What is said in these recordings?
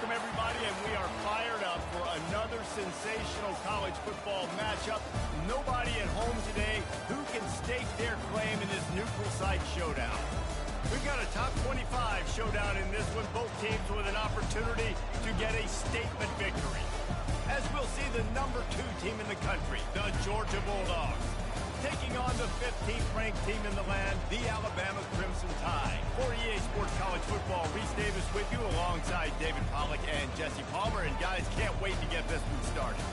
Welcome, everybody, and we are fired up for another sensational college football matchup. Nobody at home today who can stake their claim in this neutral site showdown. We've got a top 25 showdown in this one, both teams with an opportunity to get a statement victory. As we'll see the number 2 team in the country, the Georgia Bulldogs, taking on the 15th-ranked team in the land, the Alabama Crimson Tide. For EA Sports College Football, Reese Davis with you alongside David Pollack and Jesse Palmer. And guys, can't wait to get this one started.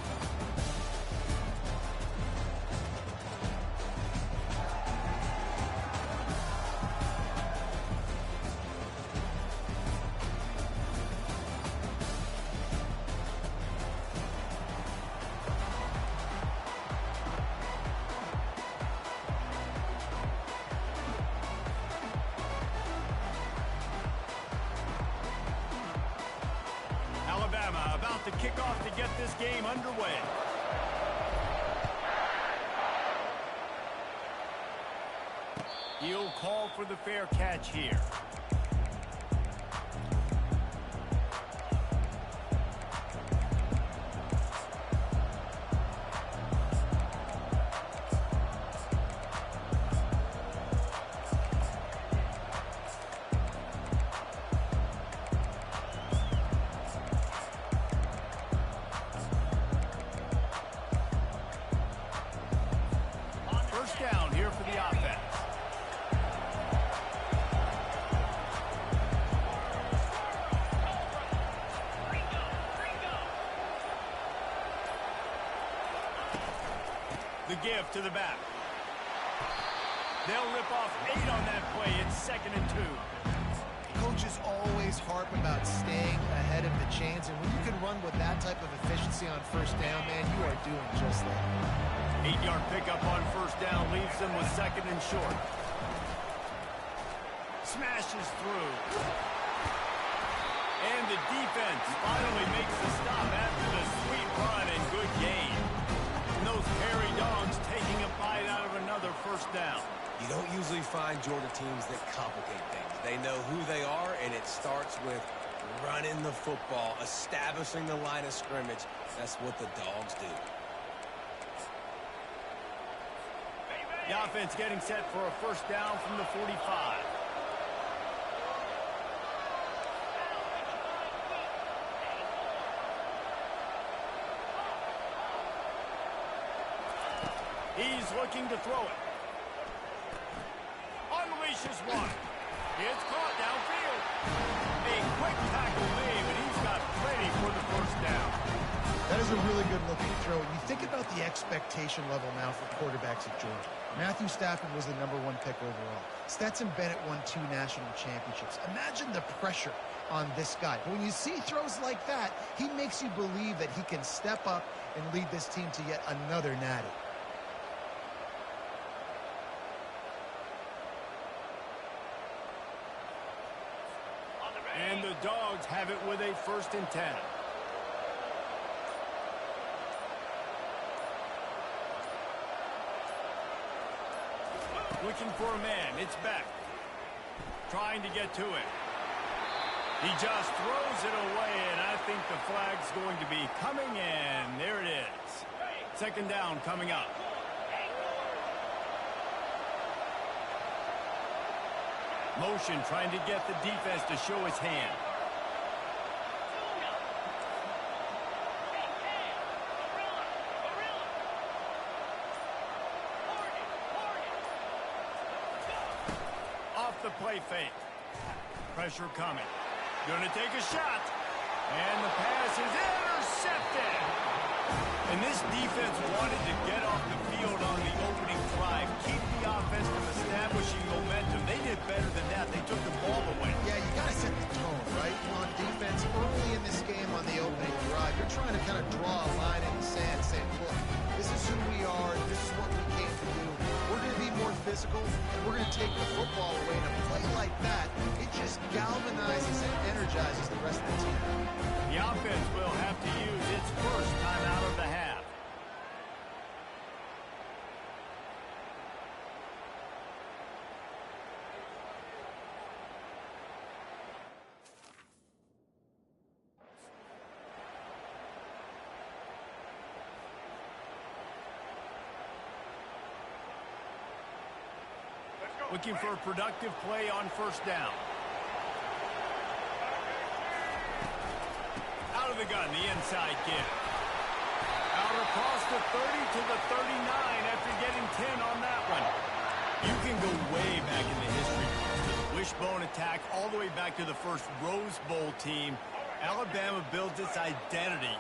Alabama about to kick off to get this game underway. He'll call for the fair catch here. Down here for the offense. The give to the back. They'll rip off 8 on that play. It's 2nd and 2. Coaches always harp about staying ahead of the chains, and when you can run with that type of efficiency on first down, man, you are doing just that. 8-yard pickup on first down leaves them with 2nd and short. Smashes through. And the defense finally makes the stop after the sweet run and good gain. And those Prairie Dogs taking a bite out of another first down. You don't usually find Georgia teams that complicate things. They know who they are, and it starts with running the football, establishing the line of scrimmage. That's what the Dogs do. The offense getting set for a first down from the 45. He's looking to throw it. Unleashes one. It's caught downfield. A quick tackle made, but he's got plenty for the first down. That is a really good-looking throw. You think about the expectation level now for quarterbacks at Georgia. Matthew Stafford was the #1 pick overall. Stetson Bennett won 2 national championships. Imagine the pressure on this guy. But when you see throws like that, he makes you believe that he can step up and lead this team to yet another natty. And the Dogs have it with a 1st and 10. Looking for a man. It's Beck. Trying to get to it. He just throws it away, and I think the flag's going to be coming in. There it is. 2nd down coming up. Motion trying to get the defense to show his hand. Off the play fake. Pressure coming. Gonna take a shot. And the pass is intercepted. And this defense wanted to get off the field on the opening drive, keep the offense from establishing momentum. They did better than that. They took the ball away. Yeah, you got to set the tone, right? On defense, early in this game on the opening drive, you're trying to kind of draw a line in the sand, saying, look, this is who we are, this is what we came to do. We're going to be more physical, and we're going to take the football away. And a play like that, it just galvanizes and energizes the rest of the team. The offense will have to use its first timeout of the half. Looking for a productive play on first down. Out of the gun, the inside give. Out across the 30 to the 39 after getting 10 on that one. You can go way back in the history books to the wishbone attack all the way back to the first Rose Bowl team. Alabama builds its identity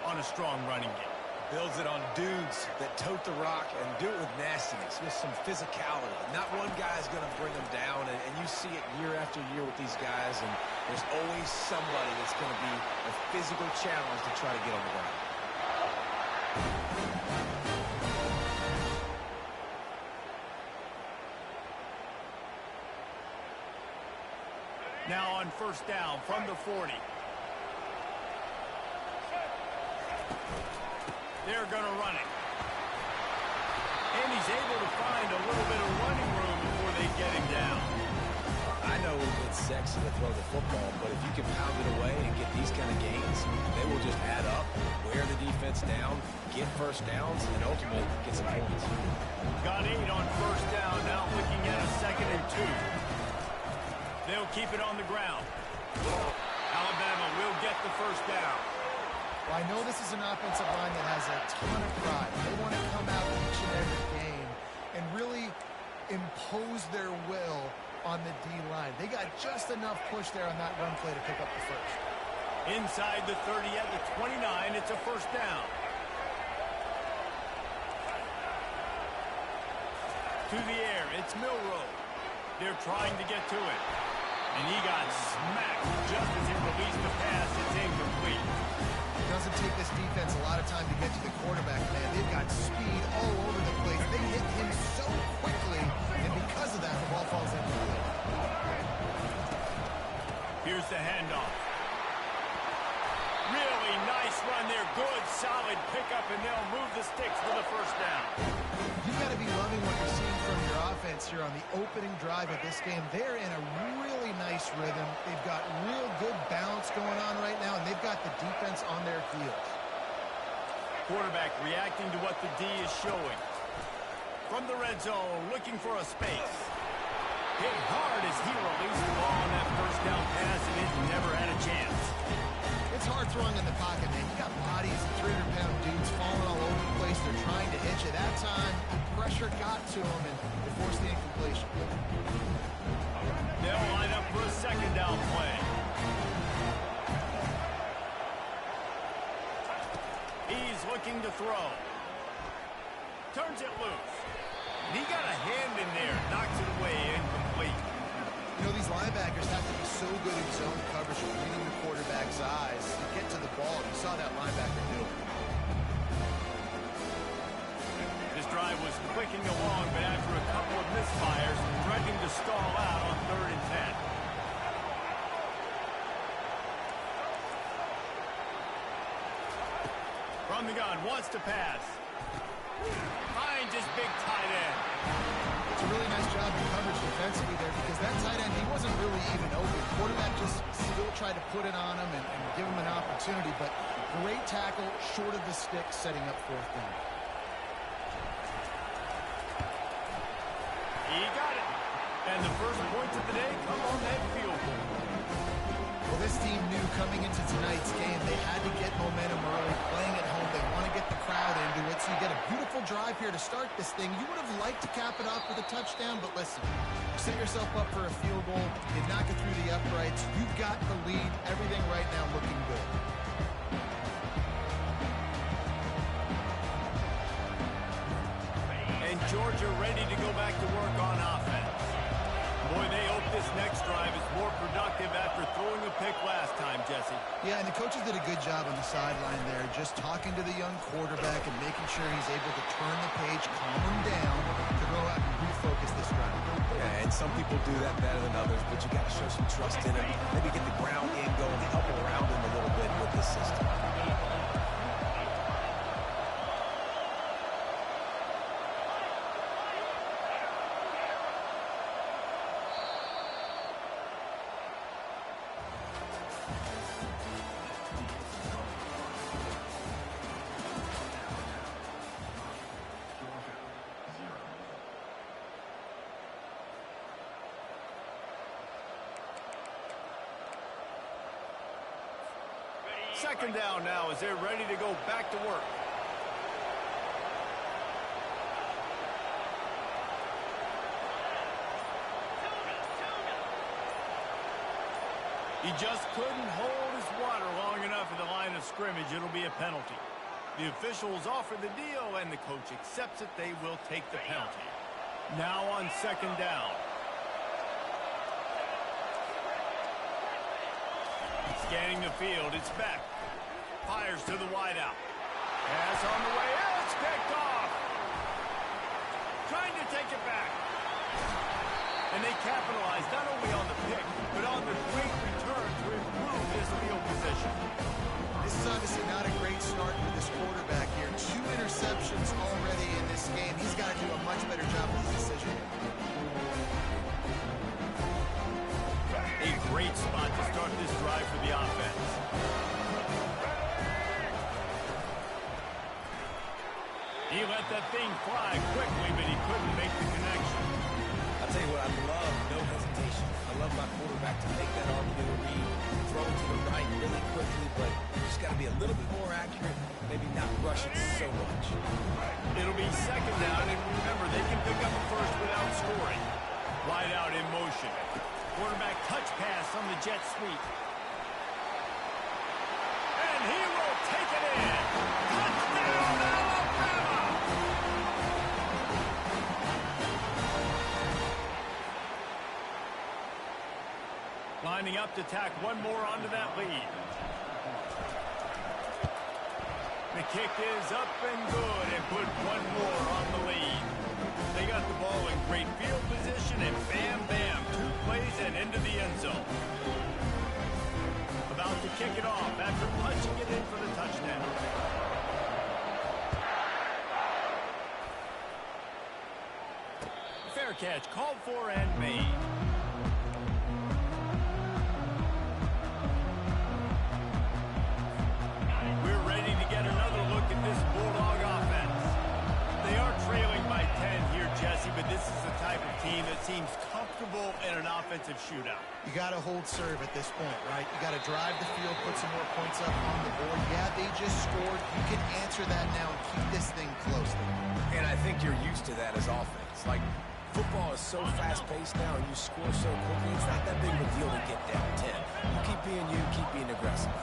on a strong running game. Builds it on dudes that tote the rock and do it with nastiness, with some physicality. Not one guy's going to bring them down, and you see it year after year with these guys, and there's always somebody that's going to be a physical challenge to try to get on the ground. Now on first down from the 40. They're going to run it. And he's able to find a little bit of running room before they get him down. I know it's sexy to throw the football, but if you can pound it away and get these kind of gains, they will just add up, wear the defense down, get first downs, and ultimately get some points. Got 8 on first down, now looking at a 2nd and 2. They'll keep it on the ground. Alabama will get the first down. Well, I know this is an offensive line that has a ton of pride. They want to come out each and every game and really impose their will on the D-line. They got just enough push there on that run play to pick up the first. Inside the 30 at the 29, it's a first down. To the air, it's Milroe. They're trying to get to it. And he got smacked just as he released the pass. It's incomplete. It doesn't take this defense a lot of time to get to the quarterback, man. They've got speed all over the place. They hit him so quickly, and because of that, the ball falls incomplete. Here's the handoff. Really nice run there. Good, solid pickup, and they'll move the sticks for the first down. You've got to be loving what you're seeing from your offense here on the opening drive of this game. They're in a really nice rhythm. They've got real good balance going on right now, and they've got the defense on their heels. Quarterback reacting to what the D is showing. From the red zone, looking for a space. Hit hard as he released the ball on that first down pass, and it never had a chance. It's hard throwing in the pocket, man. You got bodies and 300-pound dudes falling all over the place. They're trying to hit you. That time, the pressure got to them, and they forced the incompletion. They'll line up for a second down play. He's looking to throw. Turns it loose. And he got a hand in there. Knocks it away. Incomplete. You know, these linebackers have to be so good in zone coverage, reading the quarterback's eyes to get to the ball. You saw that linebacker do it. This drive was clicking along, but after a couple of misfires, threatening to stall out on 3rd and 10. From the gun, wants to pass. Finds his big tight end. It's a really nice job in coverage defensively there because that tight end, he wasn't really even open. Quarterback just still tried to put it on him and give him an opportunity, but great tackle, short of the stick, setting up 4th down. He got it. And the first points of the day come on that field goal. Well, this team knew coming into tonight's game they had to get momentum early, playing at home. They want to get the crowd into it, so you get a beautiful drive here to start this thing. You would have liked to cap it off with a touchdown, but listen, you set yourself up for a field goal, you knock it through the uprights, you've got the lead, everything right now looking good. And Georgia ready to go back to work on offense. Boy, they hope this next drive is more productive after throwing a pick last time, Jesse. Yeah, and the coaches did a good job on the sideline there, just talking to the young quarterback and making sure he's able to turn the page, calm him down, to go out and refocus this drive. Yeah, and some people do that better than others, but you got to show some trust in him. Maybe get the ground game going, help around him a little bit with this system. Second down now as they're ready to go back to work. He just couldn't hold his water long enough in the line of scrimmage. It'll be a penalty. The officials offer the deal, and the coach accepts it. They will take the penalty. Now on second down. Scanning the field, it's Beck. Fires to the wideout. Pass on the way. It's picked off. Trying to take it back. And they capitalize not only on the pick, but on the great return to improve his field position. This is obviously not a great start for this quarterback here. 2 interceptions already in this game. He's got to do a much better job with his decision. A great spot to start this drive for the offense. He let that thing fly quickly, but he couldn't make the connection. I'll tell you what, I love no hesitation. I love my quarterback to make that RPO read, throw it to the right really quickly, but just got to be a little bit more accurate, maybe not rush it so much. It'll be second down, and remember, they can pick up a first without scoring. Wide out in motion. Quarterback touch pass on the jet sweep. And he will take it in. Touchdown, Alabama! Lining up to tack one more onto that lead. The kick is up and good and put one more on the lead. They got the ball in great field position and bam, bam, 2 plays and into the end zone. About to kick it off after punching it in for the touchdown. Fair catch called for and made. We're ready to get another look at this Bulldog offense. They are trailing by 10 here, Jesse, but this is the type of team that seems comfortable in an offensive shootout. You got to hold serve at this point, right? You got to drive the field, put some more points up on the board. Yeah, they just scored. You can answer that now and keep this thing close. And I think you're used to that as offense. Like, football is so fast-paced now, and you score so quickly, it's not that big of a deal to get down 10. You keep being you, keep being aggressive.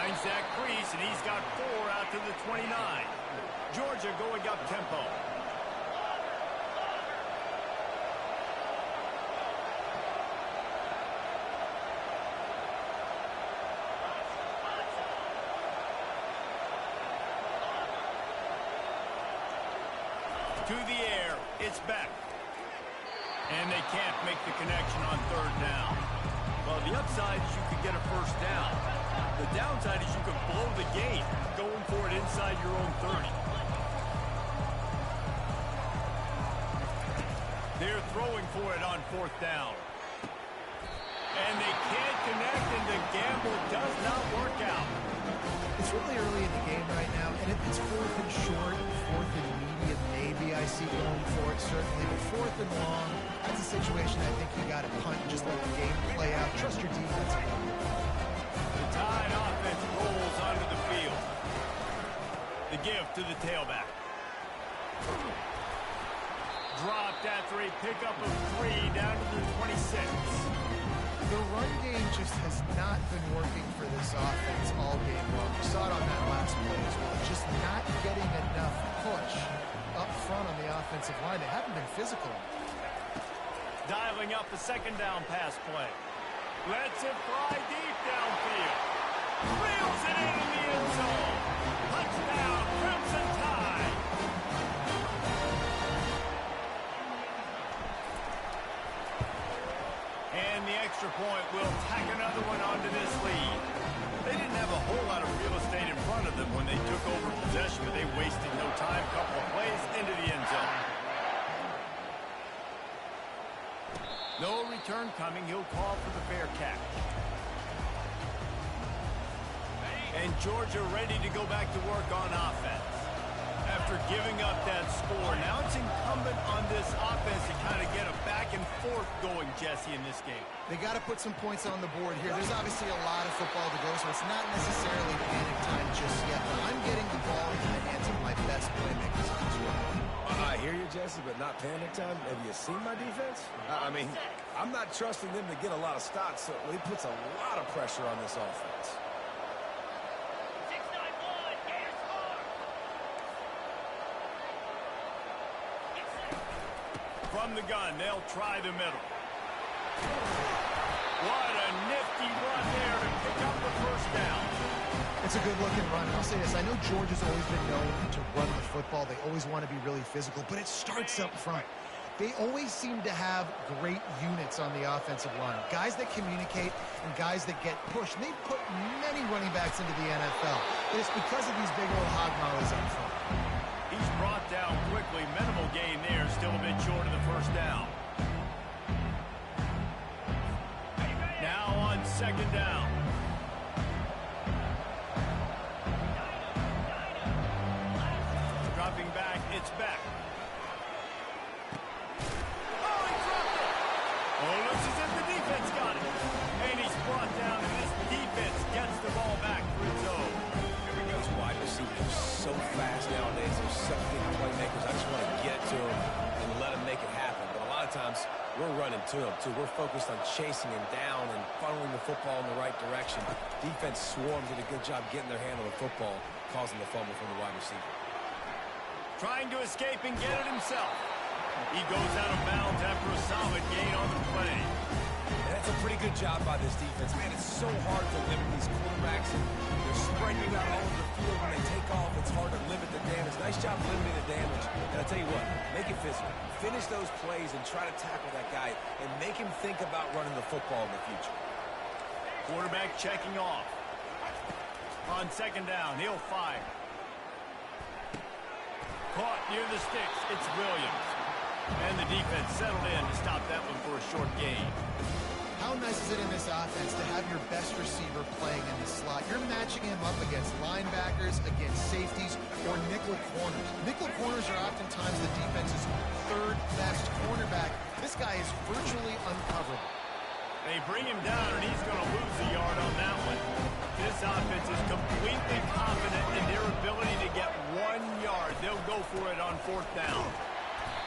Finds that crease, and he's got 4 out to the 29. Georgia going up tempo. To the air, it's Beck. And they can't make the connection on third down. Well, the upside is you could get a first down. The downside is you could blow the game going for it inside your own 30. They're throwing for it on fourth down. And they can't connect, and the gamble does not work out. It's really early in the game right now, and if it's 4th and short, 4th and medium, maybe I see going for it, certainly. But 4th and long, that's a situation I think you got to punt and just let the game play out. Trust your defense. The Tide offense rolls onto the field. The give to the tailback. Dropped after a pickup of 3 down to the 26. The run game just has not been working for this offense all game long. We saw it on that last play as well. Just not getting enough push up front on the offensive line. They haven't been physical. Dialing up the second down pass play. Lets it fly deep downfield. Reels it in the end zone. Touchdown, Crimson Tide. And the extra point will tack another one onto this lead. They didn't have a whole lot of real estate in front of them when they took over possession, but they wasted no time. Couple of plays into the end zone. No return coming. He'll call for the fair catch. And Georgia ready to go back to work on offense. After giving up that score, now it's incumbent on this offense to kind of get a back and forth going, Jesse, in this game. They got to put some points on the board here. There's obviously a lot of football to go, so it's not necessarily panic time just yet, but I'm getting the ball in the hands of my best playmakers in this one. I hear you, Jesse, but not panic time. Have you seen my defense? I mean, I'm not trusting them to get a lot of stops, so it puts a lot of pressure on this offense. From the gun, they'll try the middle. What a nifty run there to pick up the first down. It's a good-looking run, and I'll say this. I know Georgia's always been known to run the football. They always want to be really physical, but it starts up front. They always seem to have great units on the offensive line. Guys that communicate and guys that get pushed. And they've put many running backs into the NFL. But it's because of these big old hog mollies up front. He's brought down quickly. Minimal gain there. Still a bit short of the first down. Now on second down. Dropping back. It's back. Oh, he dropped it. Oh, looks as if the defense got it. And he's brought down, and this defense gets the ball back for its own. Those wide receivers are so fast nowadays. They're such big playmakers. I just want to get to them and let them make it happen. But a lot of times, we're running to them, too. We're focused on chasing him down and funneling the football in the right direction. Defense swarms, did a good job getting their hand on the football, causing the fumble from the wide receiver. Trying to escape and get it himself. He goes out of bounds after a solid gain on the play. And that's a pretty good job by this defense. Man, it's so hard to limit these quarterbacks. They're spreading out all over the field. When they take off, it's hard to limit the damage. Nice job limiting the damage. And I'll tell you what, make it physical. Finish those plays and try to tackle that guy and make him think about running the football in the future. Quarterback checking off. On second down, he'll fire. Caught near the sticks. It's Williams. And the defense settled in to stop that one for a short gain. How nice is it in this offense to have your best receiver playing in the slot? You're matching him up against linebackers, against safeties, or nickel corners. Nickel corners are oftentimes the defense's third best cornerback. This guy is virtually uncoverable. They bring him down, and he's going to lose a yard on that one. This offense is completely confident in their ability to get 1 yard. They'll go for it on fourth down.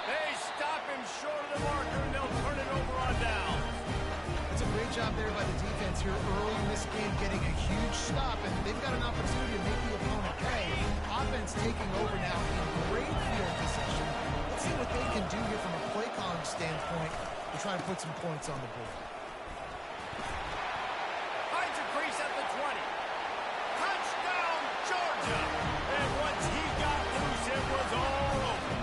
They stop him short of the marker, and they'll turn it over on down. It's a great job there by the defense here early in this game, getting a huge stop, and they've got an opportunity to make the opponent pay. Offense taking over now in great field position. Let's see what they can do here from a play calling standpoint to try and put some points on the board. Finds a crease at the 20. Touchdown, Georgia! And once he got loose, it was all over.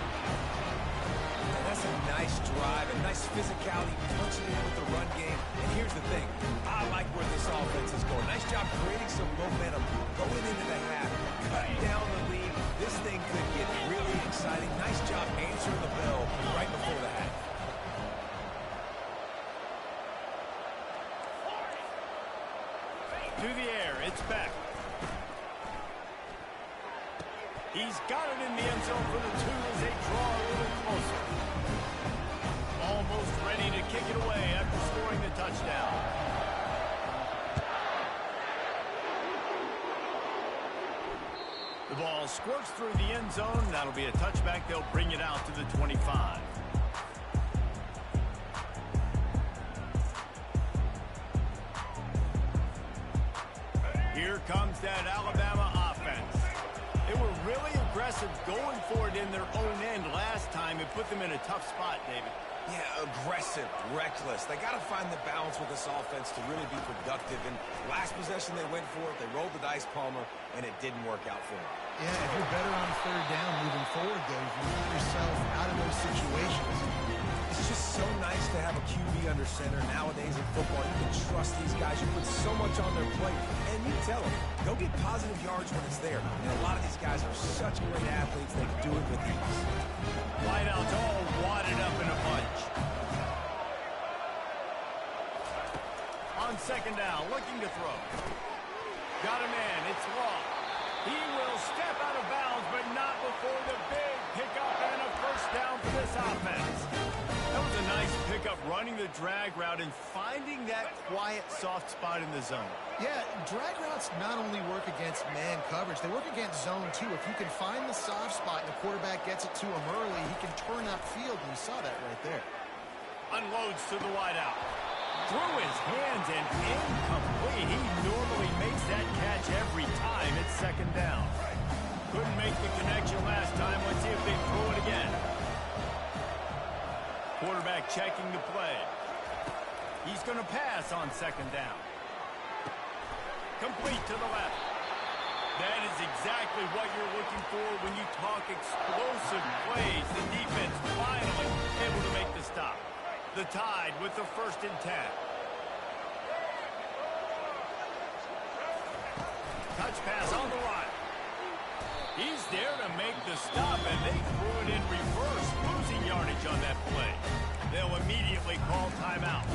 And that's a nice drive, a nice physicality, punching in with the run game. And here's the thing, I like where this offense is going. Nice job creating some momentum, going into the half, cutting down the lead. This thing could get really exciting. Nice job answering the bell right before the half. To the air, it's back. He's got it in the end zone for the 2 as they draw a little closer. Almost ready to kick it away after scoring the touchdown. The ball squirts through the end zone. That'll be a touchback. They'll bring it out to the 25. Here comes that Alabama offense. They were really aggressive going for it in their own end last time. It put them in a tough spot, David. Yeah, aggressive, reckless. They got to find the balance with this offense to really be productive. And last possession they went for it. They rolled the dice, Palmer, and it didn't work out for them. Yeah, if you're better on third down moving forward, though, you get yourself out of those situations. It's just so nice to have a QB under center. Nowadays in football, you can trust these guys. You put so much on their plate. And you tell them, go get positive yards when it's there. And a lot of these guys are such great athletes, they do it with ease. Wideouts all wadded up in a bunch. On second down, looking to throw. Got a man. It's Law. He will step out of bounds, but not before the big pickup and a first down for this offense. That was a nice pickup, running the drag route and finding that quiet, soft spot in the zone. Yeah, drag routes not only work against man coverage, they work against zone too. If you can find the soft spot and the quarterback gets it to him early, he can turn upfield, and you saw that right there. Unloads to the wideout. Through his hands and incomplete. He normally makes that catch every time. It's second down. Couldn't make the connection last time. Let's see if they throw it again. Quarterback checking the play. He's going to pass on second down. Complete to the left. That is exactly what you're looking for when you talk explosive plays. The defense finally able to make the stop. The Tide with the 1st and 10. Touch pass on the line. He's there to make the stop, and they threw it in reverse, losing yardage on that play. They'll immediately call timeout.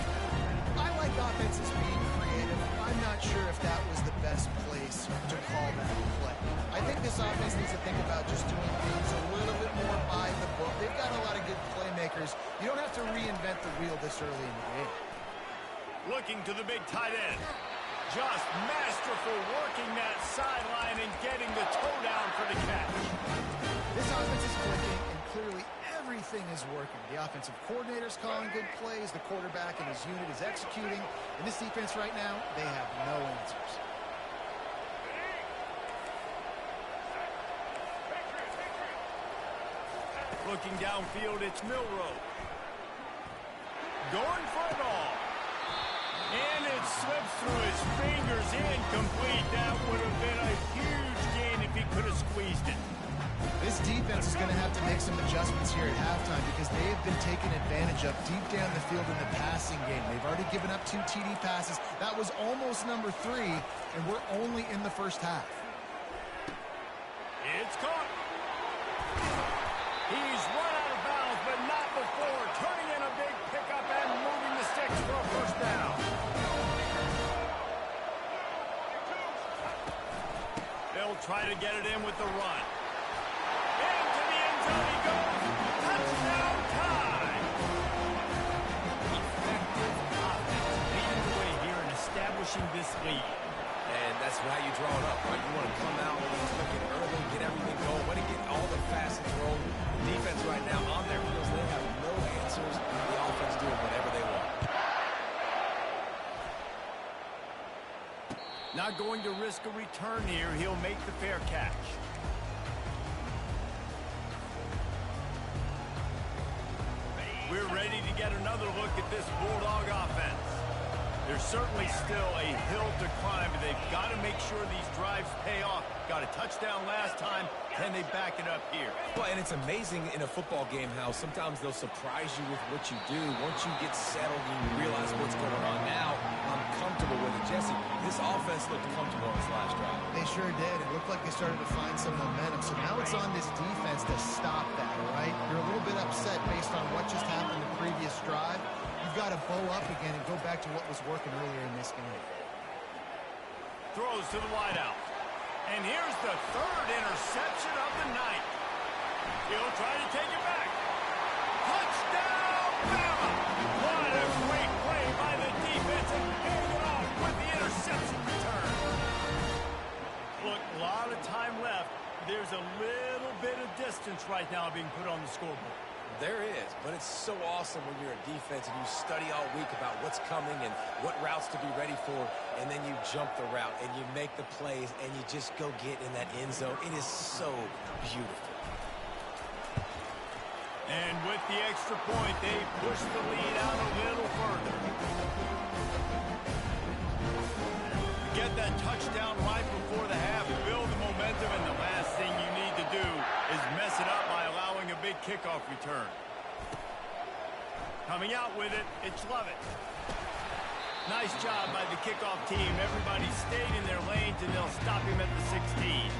I like offenses being creative. I'm not sure if that was the best place to call that play. I think this offense needs to think about just doing things a little bit more by the book. They've got a lot of good playmakers. You don't have to reinvent the wheel this early in the game. Looking to the big tight end. Just masterful working that sideline and getting the toe down for the catch. This offense is clicking, and clearly everything is working. The offensive coordinator's calling good plays. The quarterback and his unit is executing. And this defense right now, they have no answers. Looking downfield, it's Milroe. Going for it all. And it slips through his fingers, incomplete. That would have been a huge gain if he could have squeezed it. This defense is going to have to make some adjustments here at halftime because they have been taken advantage of deep down the field in the passing game. They've already given up 2 TD passes. That was almost number 3, and we're only in the first half. It's caught. He's run out of bounds, but not before turning in a big pickup and moving the sticks for a first down. They'll try to get it in with the run. Into the end zone he goes. Touchdown time. Effective offense leading the way here in establishing this lead. And that's how you draw it up, right? You want to come out looking early, get everything going, want to get all the facets rolling. The defense right now on their heels, they have no answers. The offense doing whatever they want. Not going to risk a return here. He'll make the fair catch. We're ready to get another look at this Bulldog offense. There's certainly still a hill to climb, but they've got to make sure these drives pay off. Got a touchdown last time, can they back it up here? Well, and it's amazing in a football game how sometimes they'll surprise you with what you do. Once you get settled and you realize what's going on now, I'm comfortable with it. Jesse, this offense looked comfortable on this last drive. They sure did. It looked like they started to find some momentum. So now it's on this defense to stop that, all right? You're a little bit upset based on what just happened the previous drive. You've got to bow up again and go back to what was working earlier in this game. Throws to the wideout. And here's the 3rd interception of the night. He'll try to take it back. Touchdown, Bama! What a great play by the defense and paying it off with the interception return. Look, a lot of time left. There's a little bit of distance right now being put on the scoreboard. There is, but it's so awesome when you're a defense and you study all week about what's coming and what routes to be ready for, and then you jump the route and you make the plays and you just go get in that end zone. It is so beautiful. And with the extra point, they push the lead out a little further. Get that touchdown right before the half, build the momentum, and the last thing you need to do is mess it up by allowing a big kickoff return. Coming out with it, it's Lovett. Nice job by the kickoff team. Everybody stayed in their lanes, and they'll stop him at the 16.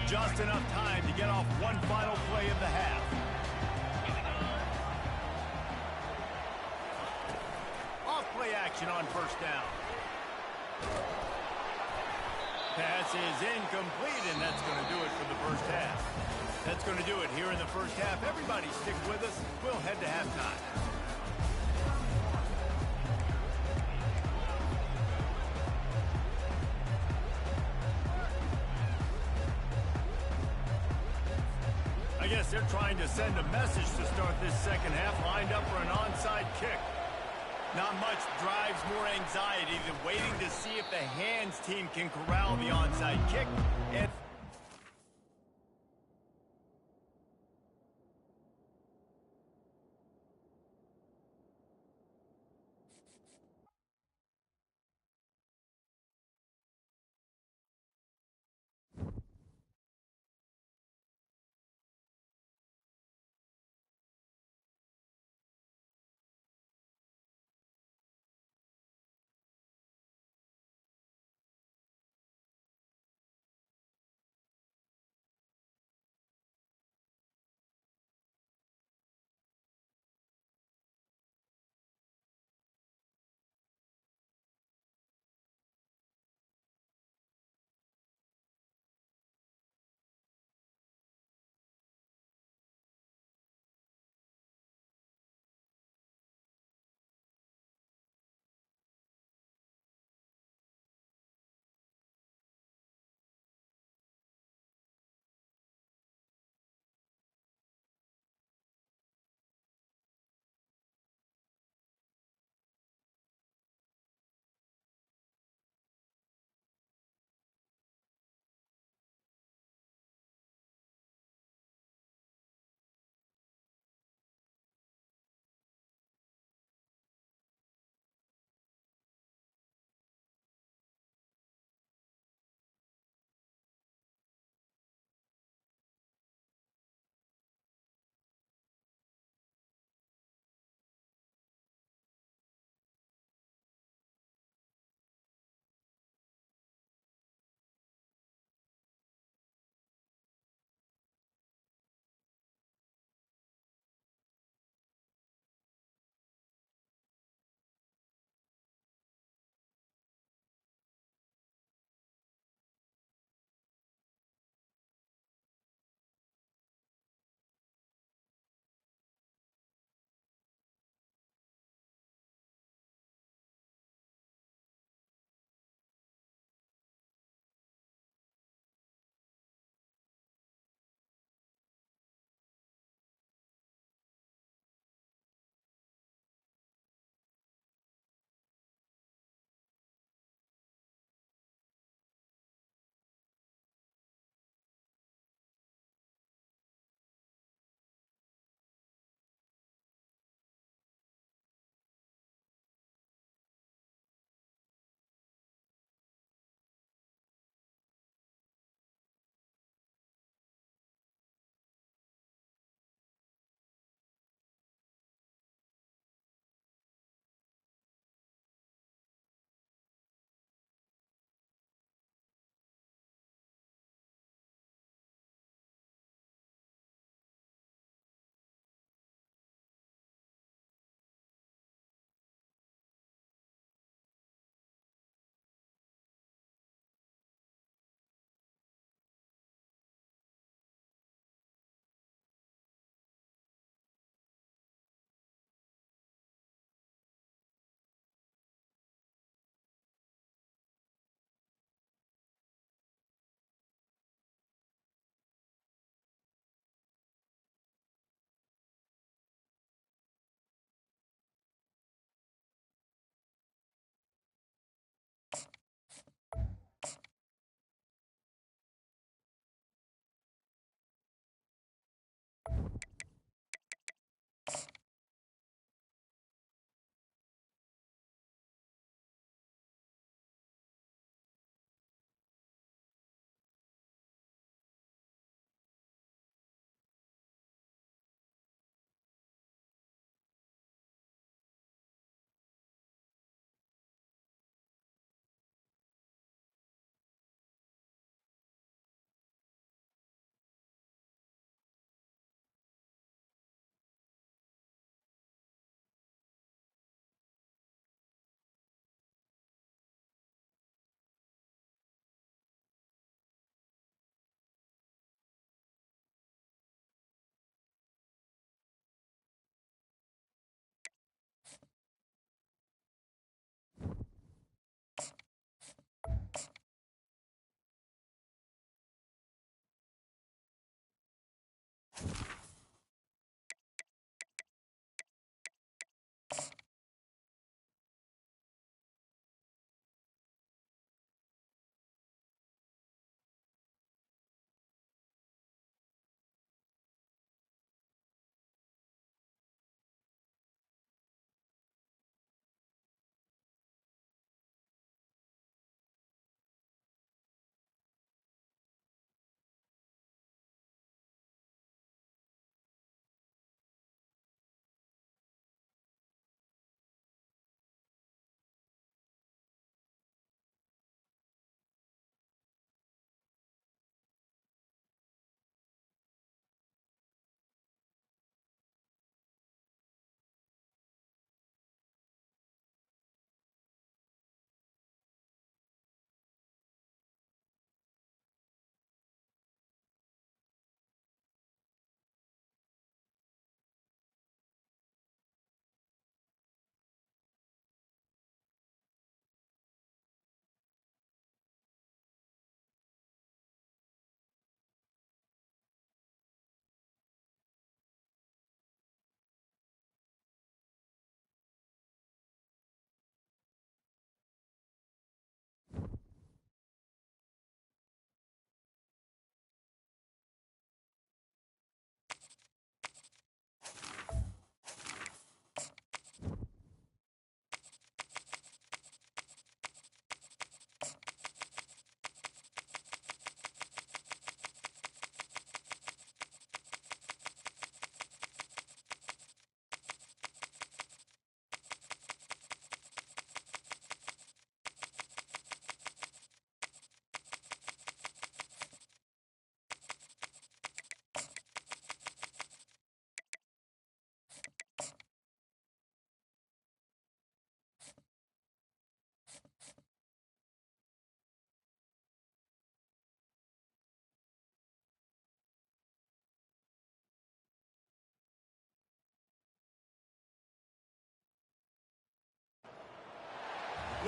Just enough time to get off one final play of the half. action on first down. Pass is incomplete, and that's going to do it for the first half. That's going to do it here in the first half. Everybody stick with us. We'll head to halftime. I guess they're trying to send a message to start this second half, lined up for an onside kick. Not much drives more anxiety than waiting to see if the hands team can corral the onside kick. And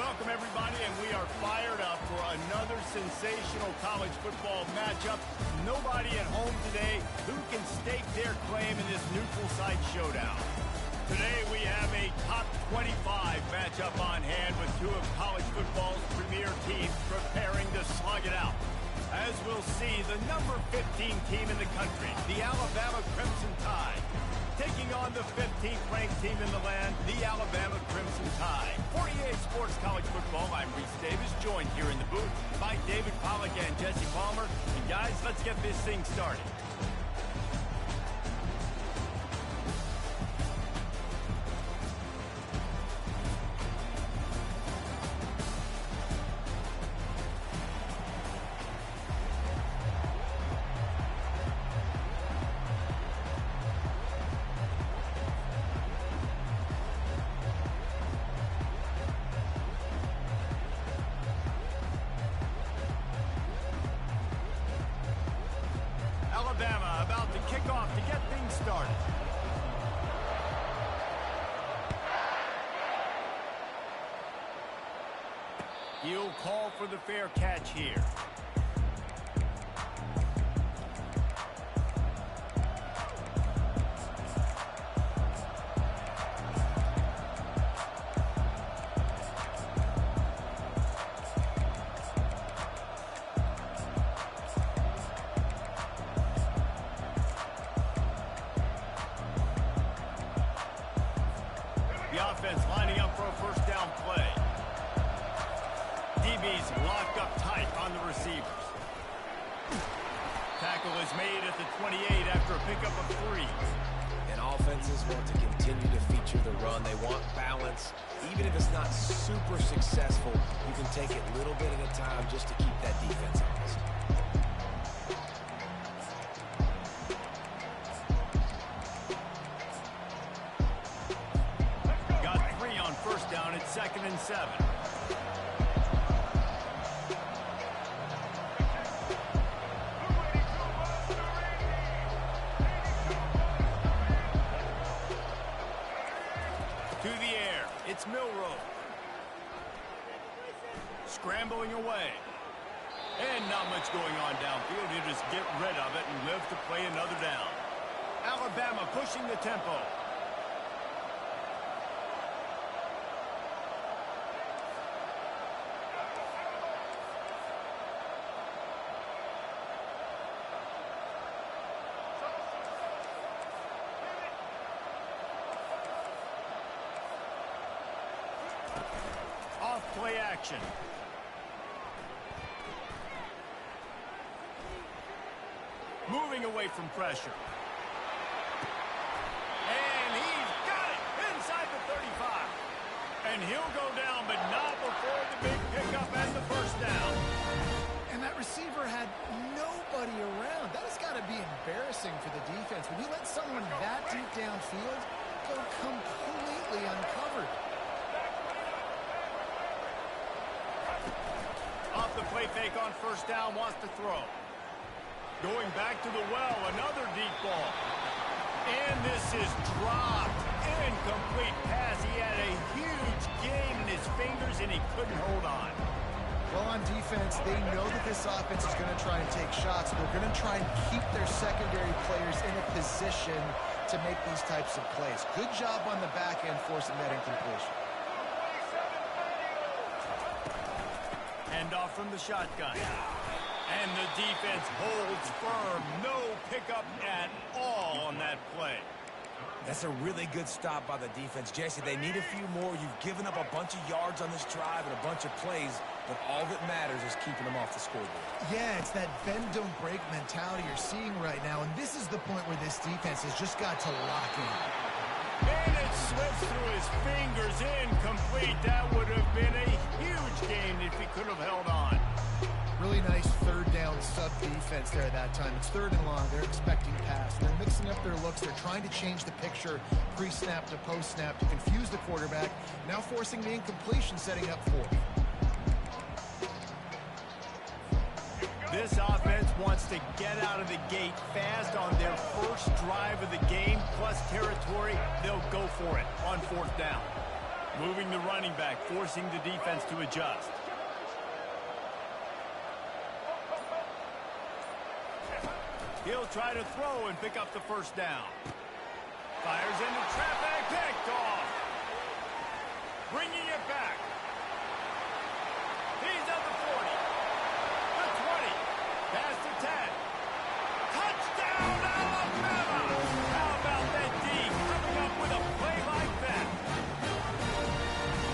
Welcome, everybody, and we are fired up for another sensational college football matchup. Nobody at home today who can stake their claim in this neutral site showdown. Today we have a top 25 matchup on hand with two of college football's premier teams preparing to slug it out. As we'll see, the number 15 team in the country, the Alabama Crimson Tide, taking on the 15th ranked team in the land, the Alabama Crimson Tide. 48 Sports College Football, I'm Reese Davis, joined here in the booth by David Pollack and Jesse Palmer. And guys, let's get this thing started. Alabama about to kick off to get things started. He'll call for the fair catch here. The offense lining up for a first down play. DB's locked up tight on the receivers. Tackle is made at the 28 after a pickup of 3. And offenses want to continue to feature the run. They want balance. Even if it's not super successful, you can take it little bit at a time just to keep that defense honest. First down at 2nd and 7. To the air, it's Milroe. Scrambling away. And not much going on downfield. He'll just get rid of it and live to play another down. Alabama pushing the tempo. Play action. Moving away from pressure. And he's got it inside the 35. And he'll go down, but not before the big pickup and the first down. And that receiver had nobody around. That has got to be embarrassing for the defense. When you let someone that deep downfield go completely uncovered. Off the play fake on first down, wants to throw. Going back to the well, another deep ball. And this is dropped. Incomplete pass. He had a huge gain in his fingers, and he couldn't hold on. Well, on defense, they know that this offense is going to try and take shots. They're going to try and keep their secondary players in a position to make these types of plays. Good job on the back end forcing that incompletion. Handoff from the shotgun. And the defense holds firm. No pickup at all on that play. That's a really good stop by the defense. Jesse, they need a few more. You've given up a bunch of yards on this drive and a bunch of plays, but all that matters is keeping them off the scoreboard. Yeah, it's that bend, don't break mentality you're seeing right now, and this is the point where this defense has just got to lock in. And it slips through his fingers, incomplete. That would have been a huge gain if he could have held on. Really nice third down sub defense there at that time. It's 3rd and long. They're expecting pass. They're mixing up their looks. They're trying to change the picture pre-snap to post-snap to confuse the quarterback. Now forcing the incompletion, setting up 4th. This offense wants to get out of the gate fast on their first drive of the game, plus territory. They'll go for it on 4th down. Moving the running back, forcing the defense to adjust. He'll try to throw and pick up the first down. Fires into traffic, picked off. Bringing it back. He's at the 40. The 20. Past the 10. Touchdown, Alabama! How about that D coming up with a play like that?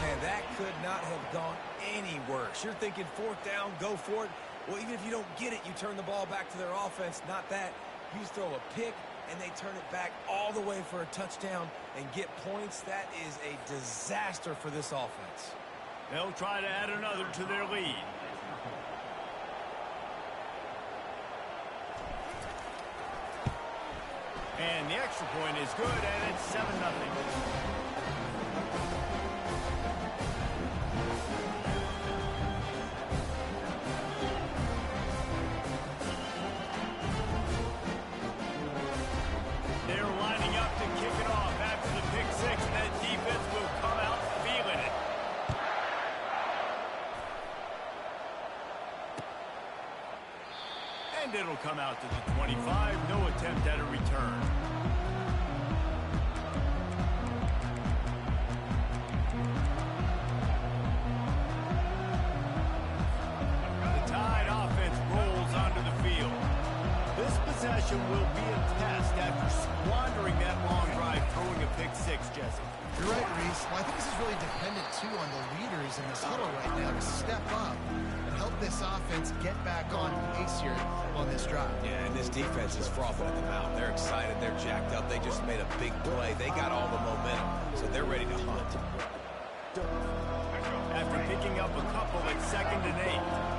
Man, that could not have gone any worse. You're thinking fourth down, go for it. Well, even if you don't get it, you turn the ball back to their offense. Not that. You throw a pick, and they turn it back all the way for a touchdown and get points. That is a disaster for this offense. They'll try to add another to their lead. And the extra point is good, and it's 7-0. They're lining up to kick it off after the pick six, and that defense will come out feeling it. And it'll come out to the 25. No attempt at a return. The Tide offense rolls onto the field. This possession will be a test after squandering that long drive, throwing a pick six, Jesse. You're right, Reese. Well, I think this is really dependent, too, on the leaders in this huddle right now to step up and help this offense get back on pace here on this drive. Yeah, and this defense is frothing at the mouth. They're excited. They're jacked up. They just made a big play. They got all the momentum, so they're ready to hunt. After picking up a couple at 2nd and 8.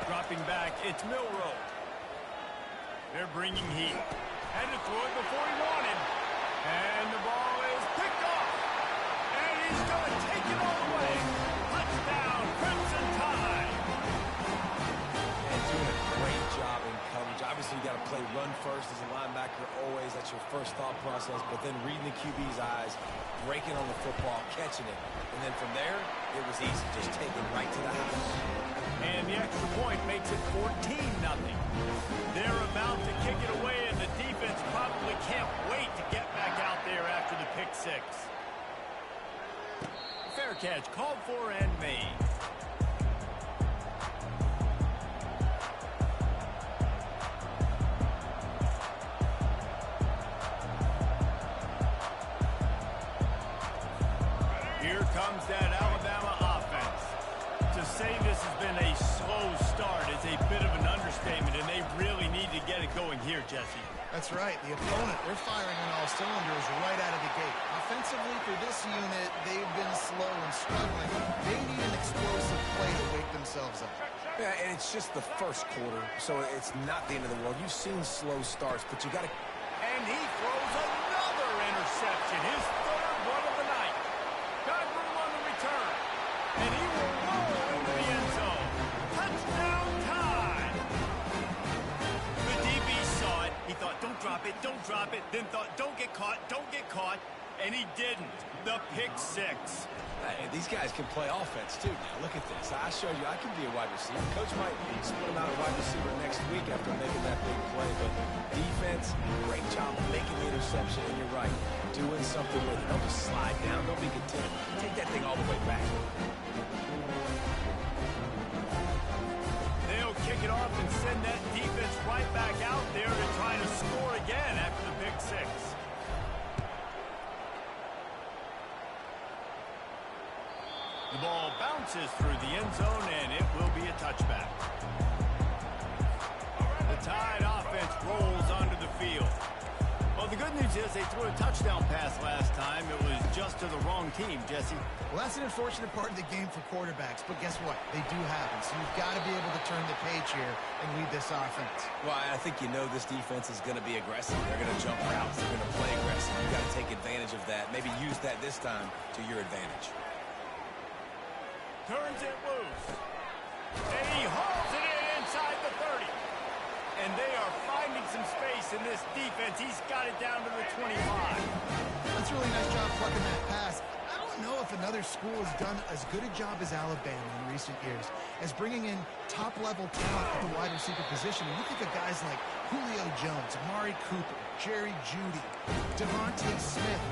Dropping back, it's Milrow. They're bringing heat. Had to throw it before he wanted. And the ball is picked off. And he's going to take it all the way. Touchdown, Crimson Tide. And doing a great job in coverage. Obviously, you got to play run first as a linebacker always. That's your first thought process. But then reading the QB's eyes, breaking on the football, catching it. And then from there, it was easy. Just take it right to the house. And the extra point makes it 14-0. They're about to kick it away, and the defense probably can't wait to get back out there after the pick six. Fair catch called for and made. Here comes that Alabama offense. To say this has been a slow start is a bit of an understatement, and they really need to get it going here, Jesse. That's right. The opponent, they're firing on all cylinders right out of the gate. Offensively, for this unit, they've been slow and struggling. They need an explosive play to wake themselves up. Yeah, and it's just the first quarter, so it's not the end of the world. You've seen slow starts, but you got to... And he throws another interception, his third one of the night. Got room on the return, and he will roll into the end zone. Touchdown Tide! The DB saw it. He thought, don't drop it, then thought, don't get caught, and he didn't. The pick six. Hey, these guys can play offense, too. Now, look at this. I showed you I can be a wide receiver. Coach might split him out a wide receiver next week after making that big play. But defense, great job of making the interception. And you're right, doing something with it. Don't just slide down. Don't be content. Take that thing all the way back. They'll kick it off and send that defense right back out there to try to score again after the pick six. The ball bounces through the end zone, and it will be a touchback. The Tide offense rolls onto the field. Well, the good news is they threw a touchdown pass last time. It was just to the wrong team, Jesse. Well, that's an unfortunate part of the game for quarterbacks, but guess what? They do happen, so you've got to be able to turn the page here and lead this offense. Well, I think you know this defense is going to be aggressive. They're going to jump routes. They're going to play aggressive. You've got to take advantage of that. Maybe use that this time to your advantage. Turns it loose. And he hauls it in inside the 30. And they are finding some space in this defense. He's got it down to the 25. That's a really nice job plucking that pass. I don't know if another school has done as good a job as Alabama in recent years as bringing in top-level talent at the wide receiver position. And you think of guys like Julio Jones, Amari Cooper, Jerry Jeudy, Devontae Smith.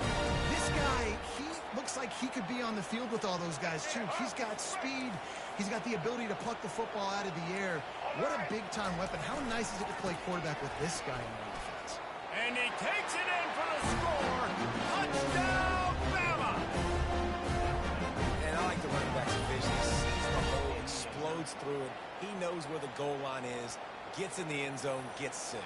This guy, he looks like he could be on the field with all those guys, too. He's got speed. He's got the ability to pluck the football out of the air. What a big-time weapon. How nice is it to play quarterback with this guy in the offense? And he takes it in for the score. Touchdown, Bama! And I like the running back's vision. He sees the hole, explodes through it. He knows where the goal line is, gets in the end zone, gets 6.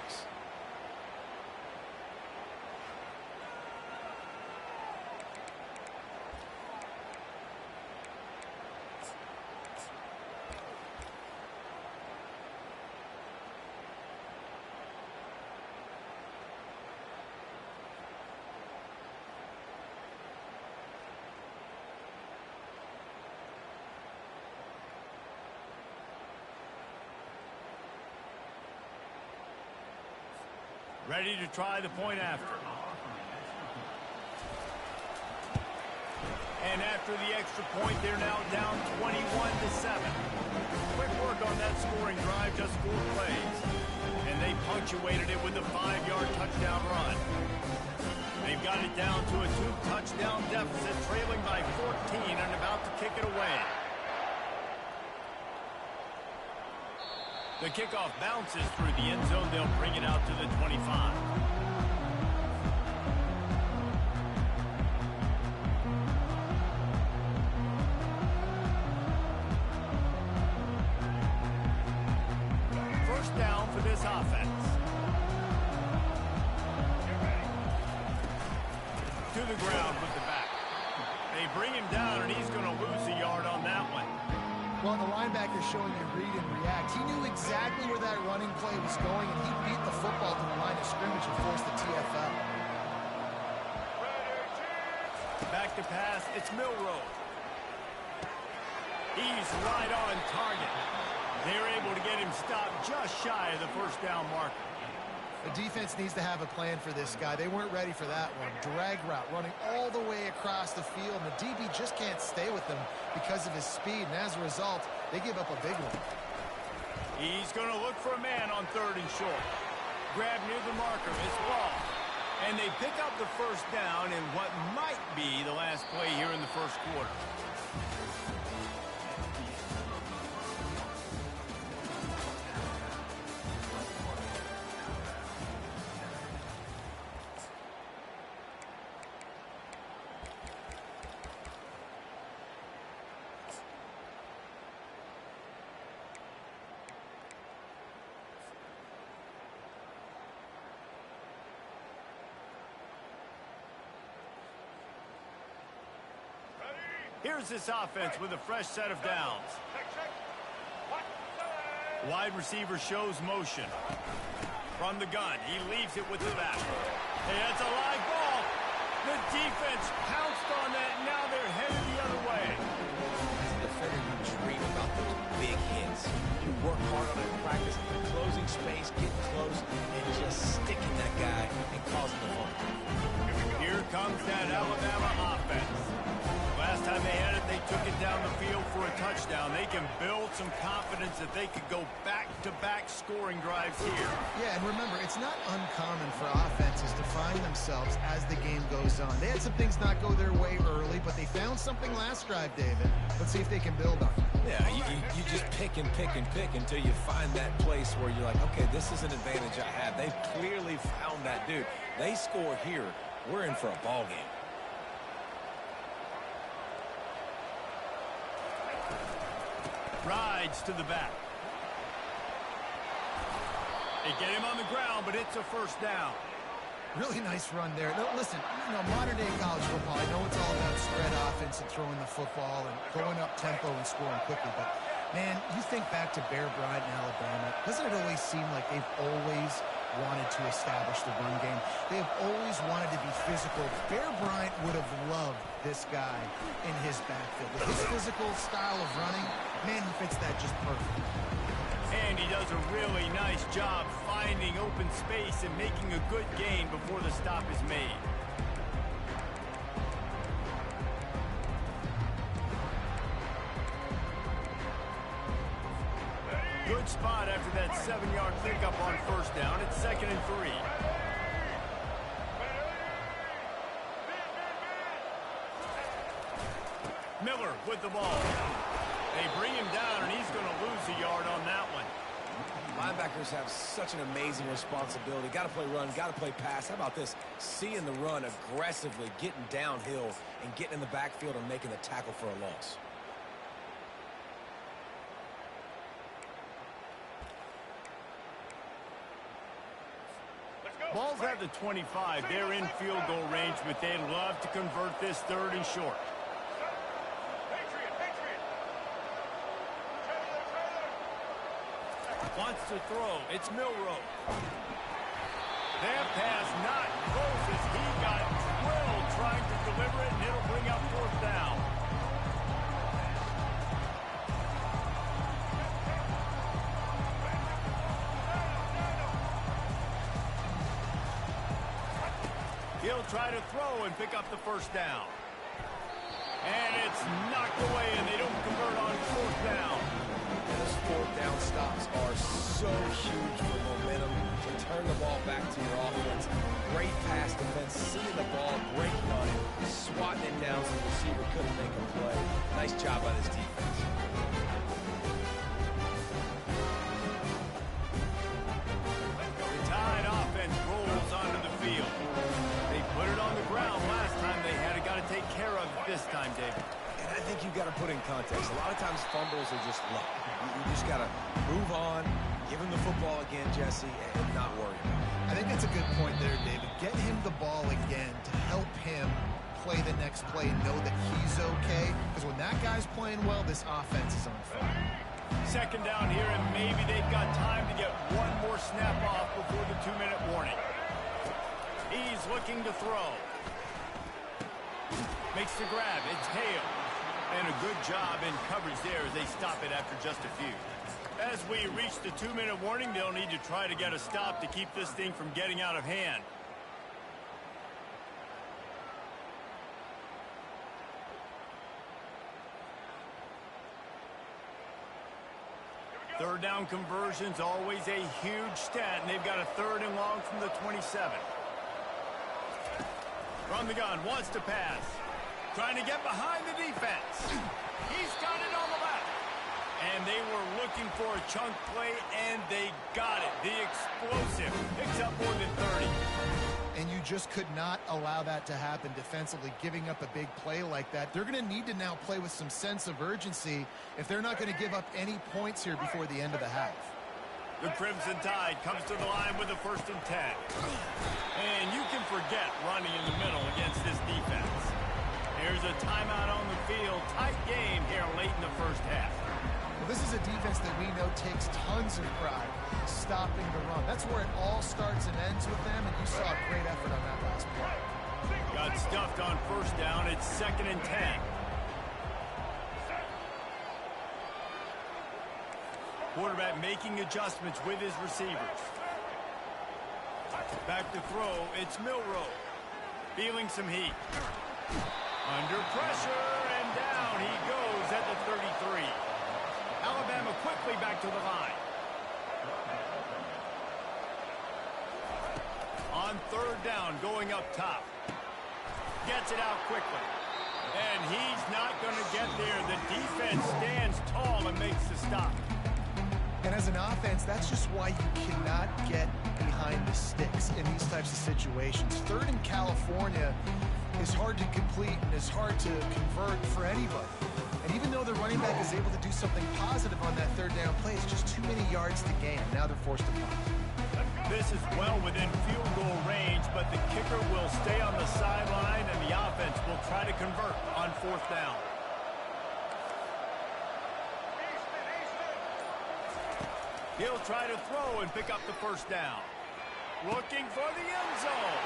Ready to try the point after. And after the extra point, they're now down 21-7. Quick work on that scoring drive, just 4 plays. And they punctuated it with a 5-yard touchdown run. They've got it down to a 2-touchdown deficit, trailing by 14 and about to kick it away. The kickoff bounces through the end zone. They'll bring it out to the 25. First down for this offense. To the ground with the back. They bring him down, and he's going to lose a yard on that one. Well, the linebacker's showing you read and react. He knew exactly where that running play was going, and he beat the football to the line of scrimmage and forced the TFL. Back to pass, it's Milroe. He's right on target. They're able to get him stopped just shy of the first down marker. The defense needs to have a plan for this guy. They weren't ready for that one. Drag route running all the way across the field, and the DB just can't stay with him because of his speed, and as a result, they give up a big one. He's going to look for a man on 3rd and short. Grab near the marker, it's ball. And they pick up the first down in what might be the last play here in the first quarter. Here's this offense with a fresh set of downs. Wide receiver shows motion. From the gun, he leaves it with the back. Hey, that's a live ball. The defense pounced on that, and now they're headed the other way. As a defender, you dream about those big hits. You work hard on it in practice, closing space, getting close, and just sticking that guy and causing the fumble. Here comes that Alabama offense. Last time they had it, they took it down the field for a touchdown. They can build some confidence that they could go back-to-back scoring drives here. Yeah, and remember, it's not uncommon for offenses to find themselves as the game goes on. They had some things not go their way early, but they found something last drive, David. Let's see if they can build on it. Yeah, you just pick and pick and pick until you find that place where you're like, okay, this is an advantage I have. They've clearly found that dude. They score here, we're in for a ball game. Rides to the back. They get him on the ground, but it's a first down. Really nice run there. No, listen, modern-day college football, I know it's all about spread offense and throwing the football and going up tempo and scoring quickly, but, man, you think back to Bear Bryant in Alabama, doesn't it always seem like they've always wanted to establish the run game. They have always wanted to be physical. Bear Bryant would have loved this guy in his backfield. With his physical style of running, man, he fits that just perfect. And he does a really nice job finding open space and making a good gain before the stop is made. Good spot after that 7-yard pickup on first down. It's 2nd and 3. Miller with the ball. They bring him down, and he's going to lose a yard on that one. Linebackers have such an amazing responsibility. Got to play run, got to play pass. How about this? Seeing the run aggressively, getting downhill, and getting in the backfield and making the tackle for a loss. Ball's at the 25. They're in field goal range, but they'd love to convert this 3rd and short. Wants to throw. It's Milroe. That pass not close as he got drilled trying to deliver it, and it'll bring up 4th down. He'll try to throw and pick up the 1st down. And it's knocked away, and they don't convert on 4th down. Those 4th down stops are so huge for momentum to turn the ball back to your offense. Great pass defense, seeing the ball, great running, swatting it down so the receiver couldn't make a play. Nice job by this defense. The Tide offense rolls onto the field. They put it on the ground last time they had it. Got to take care of it this time, David. And I think you've got to put in context. A lot of times fumbles are just luck. You just got to move on, give him the football again, Jesse, and not worry about it. I think that's a good point there, David. Get him the ball again to help him play the next play and know that he's okay. Because when that guy's playing well, this offense is on fire. 2nd down here, and maybe they've got time to get one more snap off before the 2-minute warning. He's looking to throw. Makes the grab. It's Hale. And a good job in coverage there as they stop it after just a few. As we reach the 2-minute warning, they'll need to try to get a stop to keep this thing from getting out of hand. Third down conversion's always a huge stat, and they've got a 3rd and long from the 27. From the gun, wants to pass. Trying to get behind the defense. He's got it on the left. And they were looking for a chunk play, and they got it. The explosive picks up more than 30. And you just could not allow that to happen defensively, giving up a big play like that. They're going to need to now play with some sense of urgency if they're not going to give up any points here before the end of the half. The Crimson Tide comes to the line with a 1st and 10. And you can forget running in the middle against this defense. Here's a timeout on the field. Tight game here late in the 1st half. Well, this is a defense that we know takes tons of pride stopping the run. That's where it all starts and ends with them, and you saw a great effort on that last play. Got stuffed on 1st down. It's 2nd and 10. Quarterback making adjustments with his receivers. Back to throw. It's Milroe. Feeling some heat. Under pressure, and down he goes at the 33. Alabama quickly back to the line. On 3rd down, going up top. Gets it out quickly. And he's not going to get there. The defense stands tall and makes the stop. And as an offense, that's just why you cannot get behind the sticks in these types of situations. 3rd in California is hard to complete and is hard to convert for anybody. And even though the running back is able to do something positive on that 3rd down play, it's just too many yards to gain. Now they're forced to punt. This is well within field goal range, but the kicker will stay on the sideline, and the offense will try to convert on 4th down. He'll try to throw and pick up the 1st down. Looking for the end zone.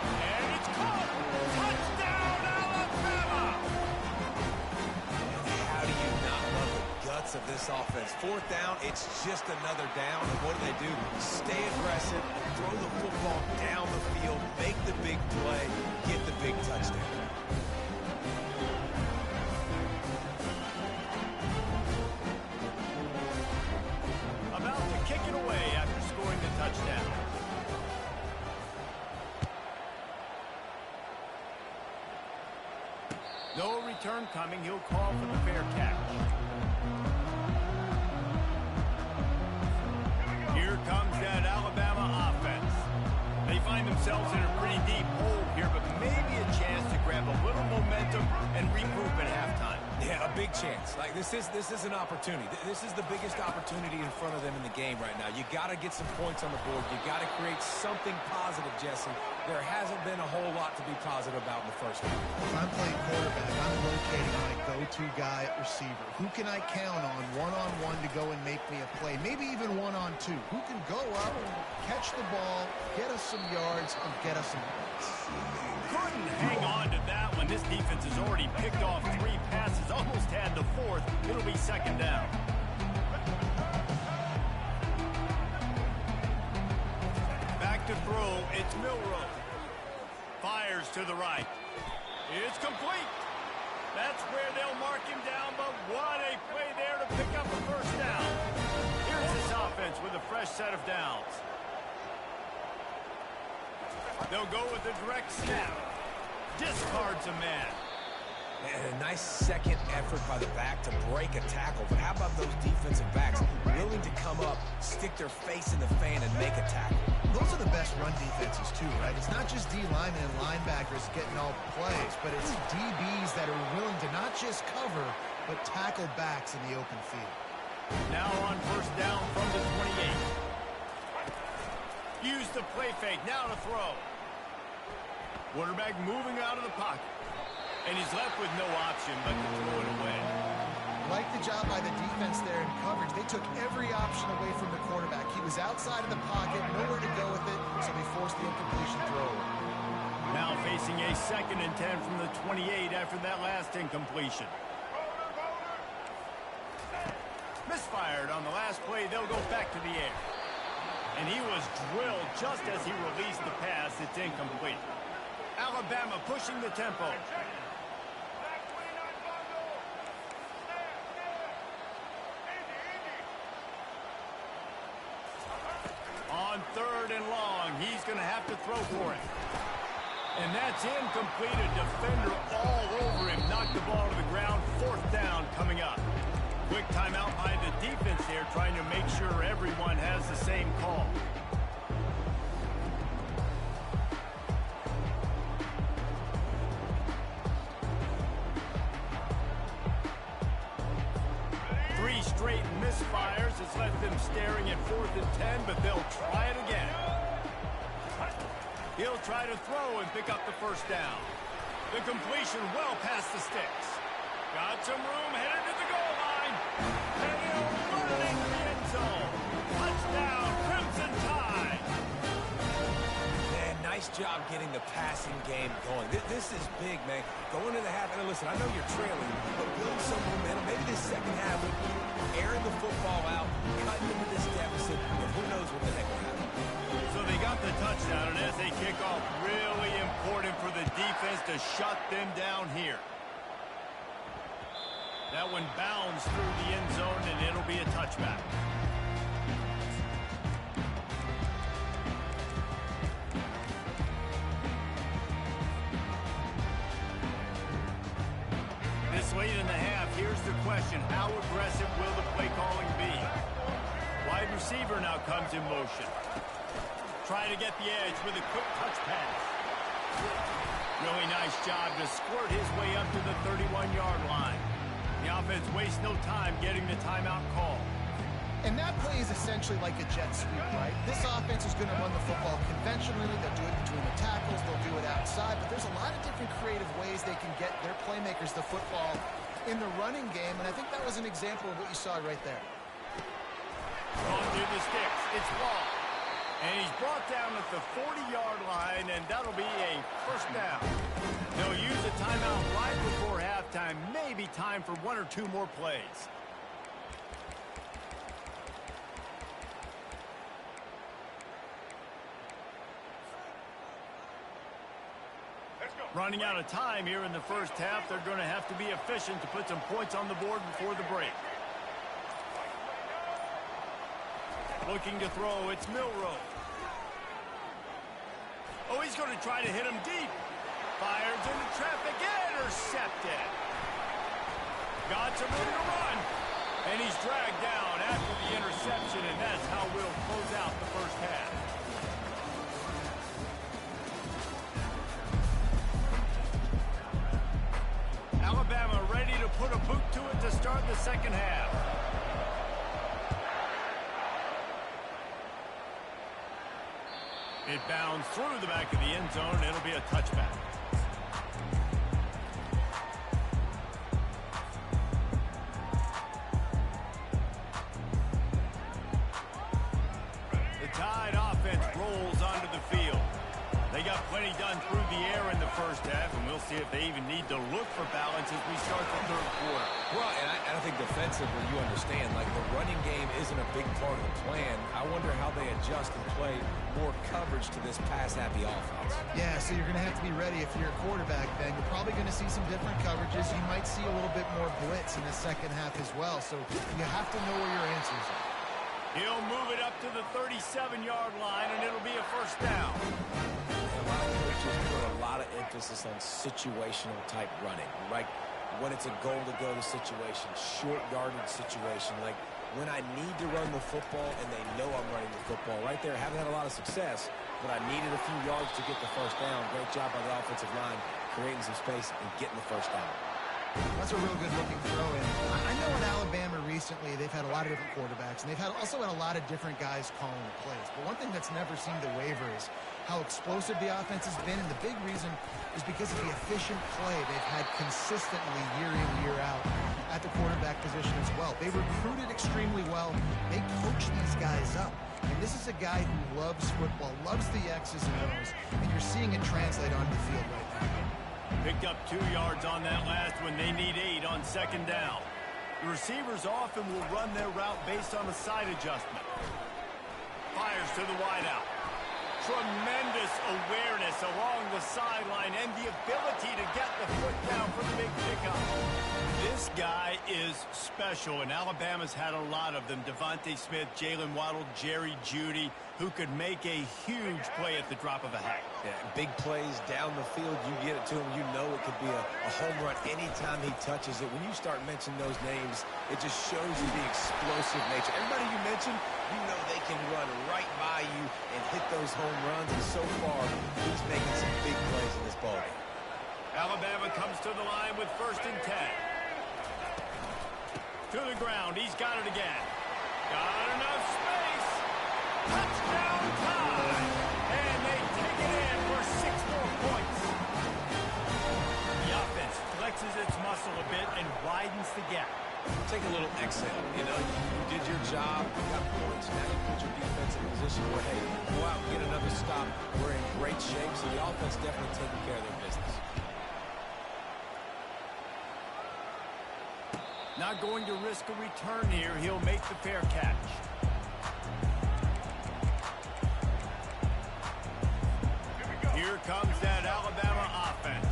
And it's caught. Touchdown, Alabama! How do you not love the guts of this offense? Fourth down, it's just another down. And what do? Stay aggressive, throw the football down the field, make the big play, get the big touchdown. About to kick it away after scoring the touchdown. No return coming. He'll call for the fair catch. Here comes that Alabama offense. They find themselves in a pretty deep hole here, but maybe a chance to grab a little momentum and regroup at halftime. Yeah, a big chance. Like this is an opportunity. This is the biggest opportunity in front of them in the game right now. You got to get some points on the board. You got to create something positive, Jesse. There hasn't been a whole lot to be positive about in the first half. If I'm playing quarterback, I'm locating my go-to guy at receiver. Who can I count on one-on-one to go and make me a play? Maybe even one-on-two. Who can go up, catch the ball, get us some yards, and get us some points? Couldn't hang on to that one. This defense has already picked off 3 passes, almost had the 4th. It'll be second down. Back to throw. It's Milroe. Fires to the right. It's complete. That's where they'll mark him down, but what a play there to pick up a first down. Here's this offense with a fresh set of downs. They'll go with a direct snap. Discards a man. And a nice second effort by the back to break a tackle. But how about those defensive backs willing to come up, stick their face in the fan, and make a tackle? Those are the best run defenses, too, right? It's not just D linemen and linebackers getting all the plays, but it's DBs that are willing to not just cover, but tackle backs in the open field. Now on first down from the 28. Use the play fake. Now to throw. Quarterback moving out of the pocket. And he's left with no option but to throw it away. Like the job by the defense there in coverage. They took every option away from the quarterback. He was outside of the pocket, nowhere to go with it, so they forced the incompletion throw. Now facing a 2nd and 10 from the 28 after that last incompletion. Misfired on the last play. They'll go back to the air. And he was drilled just as he released the pass. It's incomplete. Alabama pushing the tempo. On 3rd and long, he's going to have to throw for it. And that's incomplete. A defender all over him. Knocked the ball to the ground. 4th down coming up. Quick timeout by the defense there, trying to make sure everyone has the same call. Straight misfires has left them staring at 4th and 10, but they'll try it again. He'll try to throw and pick up the first down. The completion well past the sticks. Got some room, headed to the goal line. And he'll run it into the end zone. Touchdown, Crimson Tide. Man, nice job getting the passing game going. This is big, man. Going into the half, and listen, I know you're trailing, but build some momentum. Maybe this second half, airing the football out, cutting into this deficit, and who knows what the heck will happen. So they got the touchdown, and as they kick off, really important for the defense to shut them down here. That one bounds through the end zone, and it'll be a touchback. This late in the half, here's the question. How aggressive will the play calling be? Wide receiver now comes in motion. Trying to get the edge with a quick touch pass. Really nice job to squirt his way up to the 31-yard line. The offense wastes no time getting the timeout call. And that play is essentially like a jet sweep, right? This offense is going to run the football conventionally. They'll do it between the tackles. They'll do it outside. But there's a lot of different creative ways they can get their playmakers the football in the running game. And I think that was an example of what you saw right there. On through the sticks. It's Law. And he's brought down at the 40-yard line, and that'll be a first down. They'll use a timeout right before halftime. Maybe time for one or two more plays. Running out of time here in the first half. They're going to have to be efficient to put some points on the board before the break. Looking to throw, it's Milroe. Oh, he's going to try to hit him deep. Fires into traffic, intercepted. Got some room to run. And he's dragged down after the interception, and that's how we'll close out the first half. Alabama ready to put a boot to it to start the second half. It bounds through the back of the end zone. It'll be a touchback. The Tide offense rolls onto the field. They got plenty done through the air in the first half, and we'll see if they even need to look for balance as we start the third quarter. Well, and I think defensively, you understand, like the running game isn't a big part of the plan. I wonder how they adjust and play more coverage to this pass-happy offense. Yeah, so you're going to have to be ready if you're a quarterback, Ben. You're probably going to see some different coverages. You might see a little bit more blitz in the second half as well, so you have to know where your answers are. He'll move it up to the 37-yard line, and it'll be a first down. A lot of coaches put a lot of emphasis on situational type running. Like when it's a goal to go to situation, short yardage situation. Like when I need to run the football and they know I'm running the football. Right there, haven't had a lot of success, but I needed a few yards to get the first down. Great job by the offensive line, creating some space and getting the first down. That's a real good-looking throw in. I know in Alabama recently they've had a lot of different quarterbacks, and they've also had a lot of different guys calling the plays. But one thing that's never seemed to waver is how explosive the offense has been, and the big reason is because of the efficient play they've had consistently year in, year out at the quarterback position as well. They recruited extremely well. They coach these guys up. And this is a guy who loves football, loves the X's and O's, and you're seeing it translate onto the field right now. Picked up 2 yards on that last one. They need 8 on second down. The receivers often will run their route based on a side adjustment. Fires to the wideout. Tremendous awareness along the sideline and the ability to get the foot down for the big pickup. This guy is special, and Alabama's had a lot of them. Devontae Smith, Jalen Waddle, Jerry Jeudy, who could make a huge play at the drop of a hat. Yeah, big plays down the field. You get it to him, you know it could be a home run anytime he touches it. When you start mentioning those names, it just shows you the explosive nature. Everybody you mentioned, you know they can run right by you and hit those home runs. And so far, he's making some big plays in this ballgame. Alabama comes to the line with 1st and 10. To the ground. He's got it again. Got enough space. Touchdown time. And they take it in for 6 more points. The offense flexes its muscle a bit and widens the gap. Take a little exhale. You know, you did your job. You got points. Now you put your defense in a position where, hey, go out and get another stop. We're in great shape. So the offense definitely taking care of their business. Not going to risk a return here. He'll make the fair catch. Here comes that Alabama offense.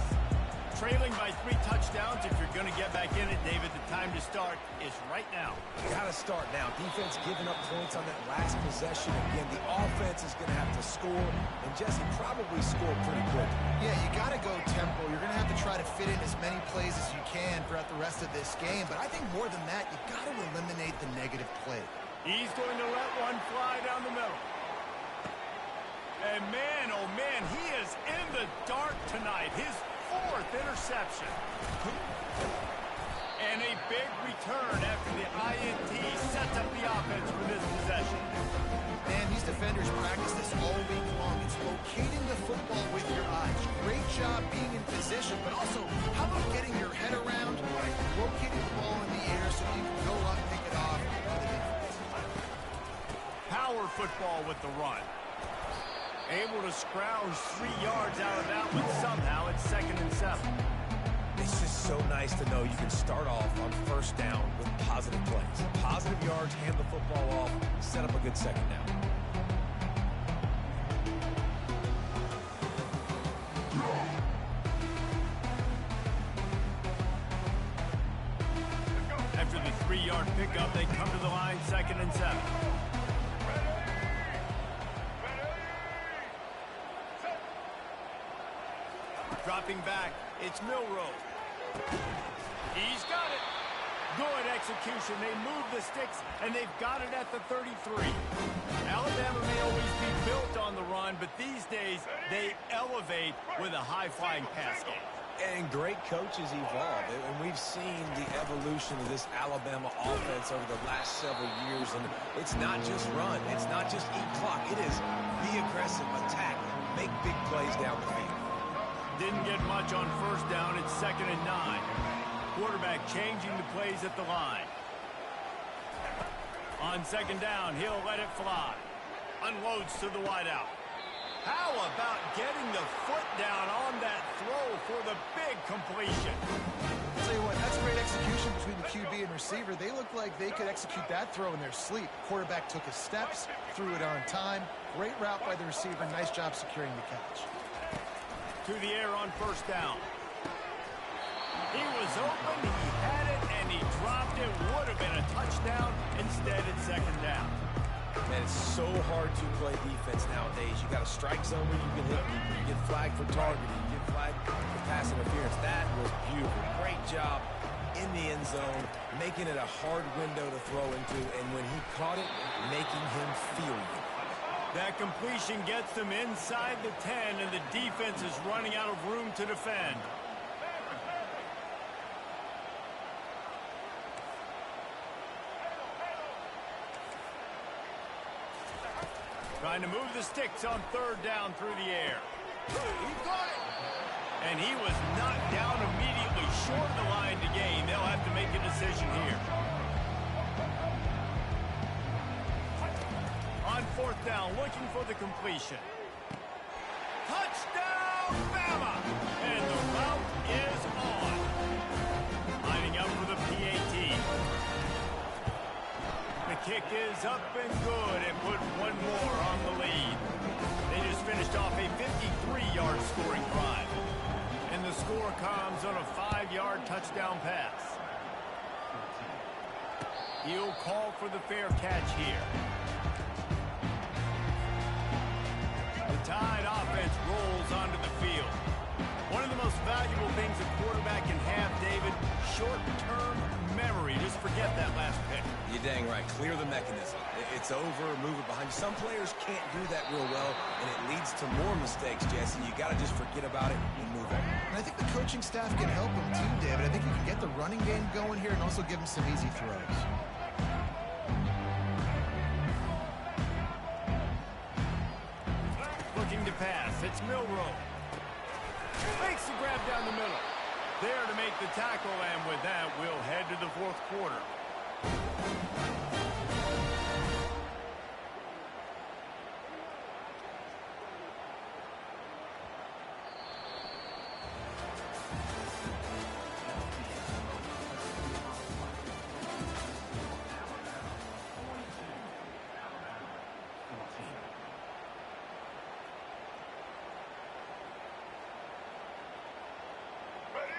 Trailing by 3 touchdowns. If you're going to get back in it, David, the time to start is right now. Got to start now. Defense giving up points on that last possession. Again, the offense is going to have to score, and Jesse probably scored pretty quick. Yeah, you got to go tempo. You're going to have to try to fit in as many plays as you can throughout the rest of this game. But I think more than that, you got to eliminate the negative play. He's going to let one fly down the middle. And man, oh man, he is in the dark tonight. His 4th interception. And a big return after the INT sets up the offense for this possession. Man, these defenders practice this all week long. It's locating the football with your eyes. Great job being in position, but also, how about getting your head around, locating the ball in the air so you can go up, pick it off. Power football with the run. Able to scrounge 3 yards out of that one somehow. It's 2nd and 7. It's just so nice to know you can start off on first down with positive plays. Positive yards, hand the football off, set up a good second down. After the 3-yard pickup, they come to the line, 2nd and 7. Dropping back, it's Milroe. He's got it. Good execution. They move the sticks, and they've got it at the 33. Alabama may always be built on the run, but these days they elevate with a high-flying pass game. And great coaches evolve, and we've seen the evolution of this Alabama offense over the last several years, and it's not just run, it's not just eat clock, it is be aggressive, attack, make big plays down the field. Didn't get much on first down. It's 2nd and 9. Quarterback changing the plays at the line. On 2nd down, he'll let it fly. Unloads to the wideout. How about getting the foot down on that throw for the big completion? I'll tell you what, that's great execution between the QB and receiver. They look like they could execute that throw in their sleep. Quarterback took his steps, threw it on time. Great route by the receiver. Nice job securing the catch. To the air on first down. He was open, he had it, and he dropped it. Would have been a touchdown. Instead, it's 2nd down. Man, it's so hard to play defense nowadays. You got a strike zone where you can hit people. You get flagged for targeting. You get flagged for pass interference. That was beautiful. Great job in the end zone, making it a hard window to throw into, and when he caught it, making him feel it. That completion gets them inside the 10, and the defense is running out of room to defend. Trying to move the sticks on 3rd down through the air. He got it! And he was knocked down immediately short of the line to gain. They'll have to make a decision here. On 4th down, looking for the completion. Touchdown, Bama! And the route is on. Lining up for the PAT. The kick is up and good and put one more on the lead. They just finished off a 53-yard scoring drive. And the score comes on a 5-yard touchdown pass. He'll call for the fair catch here. The Tide offense rolls onto the field. One of the most valuable things a quarterback can have, David, short-term memory. Just forget that last pick. You're dang right. Clear the mechanism. It's over, move it behind you. Some players can't do that real well, and it leads to more mistakes, Jesse. You got to just forget about it and move on. And I think the coaching staff can help him too, David. I think you can get the running game going here and also give him some easy throws. Looking to pass. It's Milroe. Makes the grab down the middle. There to make the tackle, and with that, we'll head to the 4th quarter.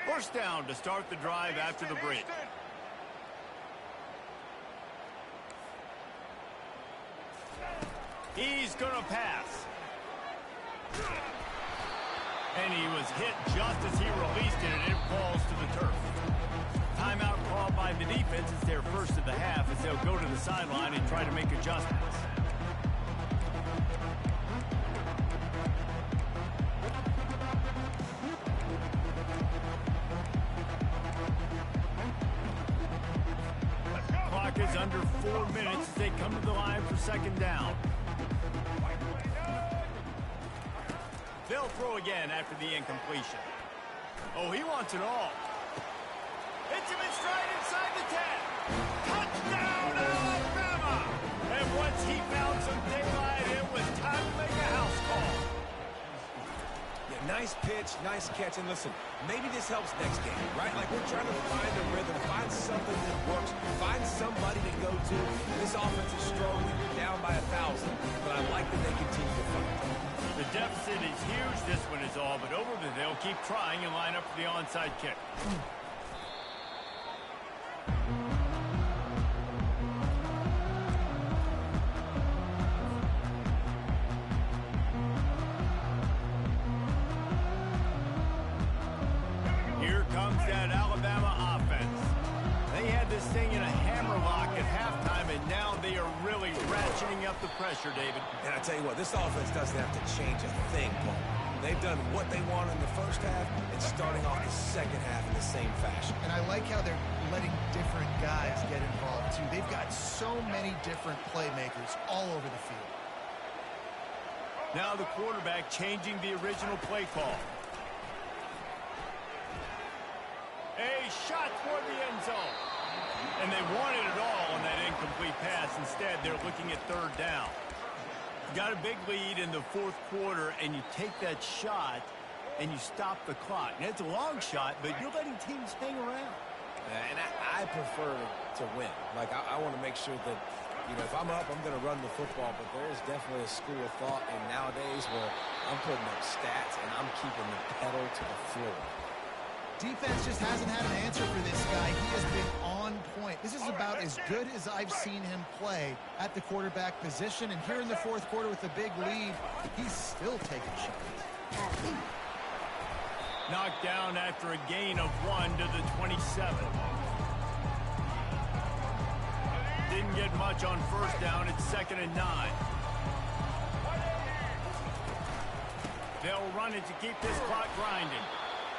First down to start the drive after the break. He's going to pass. And he was hit just as he released it, and it falls to the turf. Timeout called by the defense. It's their first of the half as they'll go to the sideline and try to make adjustments. Clock is under 4 minutes as they come to the line for 2nd down. They'll throw again after the incompletion. Oh, he wants it all. Hits him in stride inside the 10. Touchdown, Alabama! And once he found some daylight, it was time to make a house call. Nice pitch, nice catch. And listen, maybe this helps next game, right? Like we're trying to find a rhythm, find something that works, find somebody to go to. This offense is struggling. You're down by 1,000, but I like that they continue to fight. The deficit is huge. This one is all but over, but they'll keep trying and line up for the onside kick. Here comes that Alabama offense. They had this thing in a hammerlock at halftime, and now they are really ratcheting up the pressure, David. And I tell you what, this offense doesn't have to change a thing, Paul. They've done what they want in the first half and starting off the second half in the same fashion. And I like how they're letting different guys get involved, too. They've got so many different playmakers all over the field. Now the quarterback changing the original play call. A shot toward the end zone. And they wanted it all on that incomplete pass. Instead, they're looking at third down. You got a big lead in the fourth quarter, and you take that shot, and you stop the clock. Now, it's a long shot, but you're letting teams hang around. And I prefer to win. Like, I want to make sure that, you know, if I'm up, I'm going to run the football. But there is definitely a school of thought in nowadays where I'm putting up stats, and I'm keeping the pedal to the floor. Defense just hasn't had an answer for this guy. He has been on point. This is about as good as I've seen him play at the quarterback position. And here in the fourth quarter with a big lead, he's still taking shots. Knocked down after a gain of 1 to the 27. Didn't get much on first down. It's 2nd and 9. They'll run it to keep this clock grinding.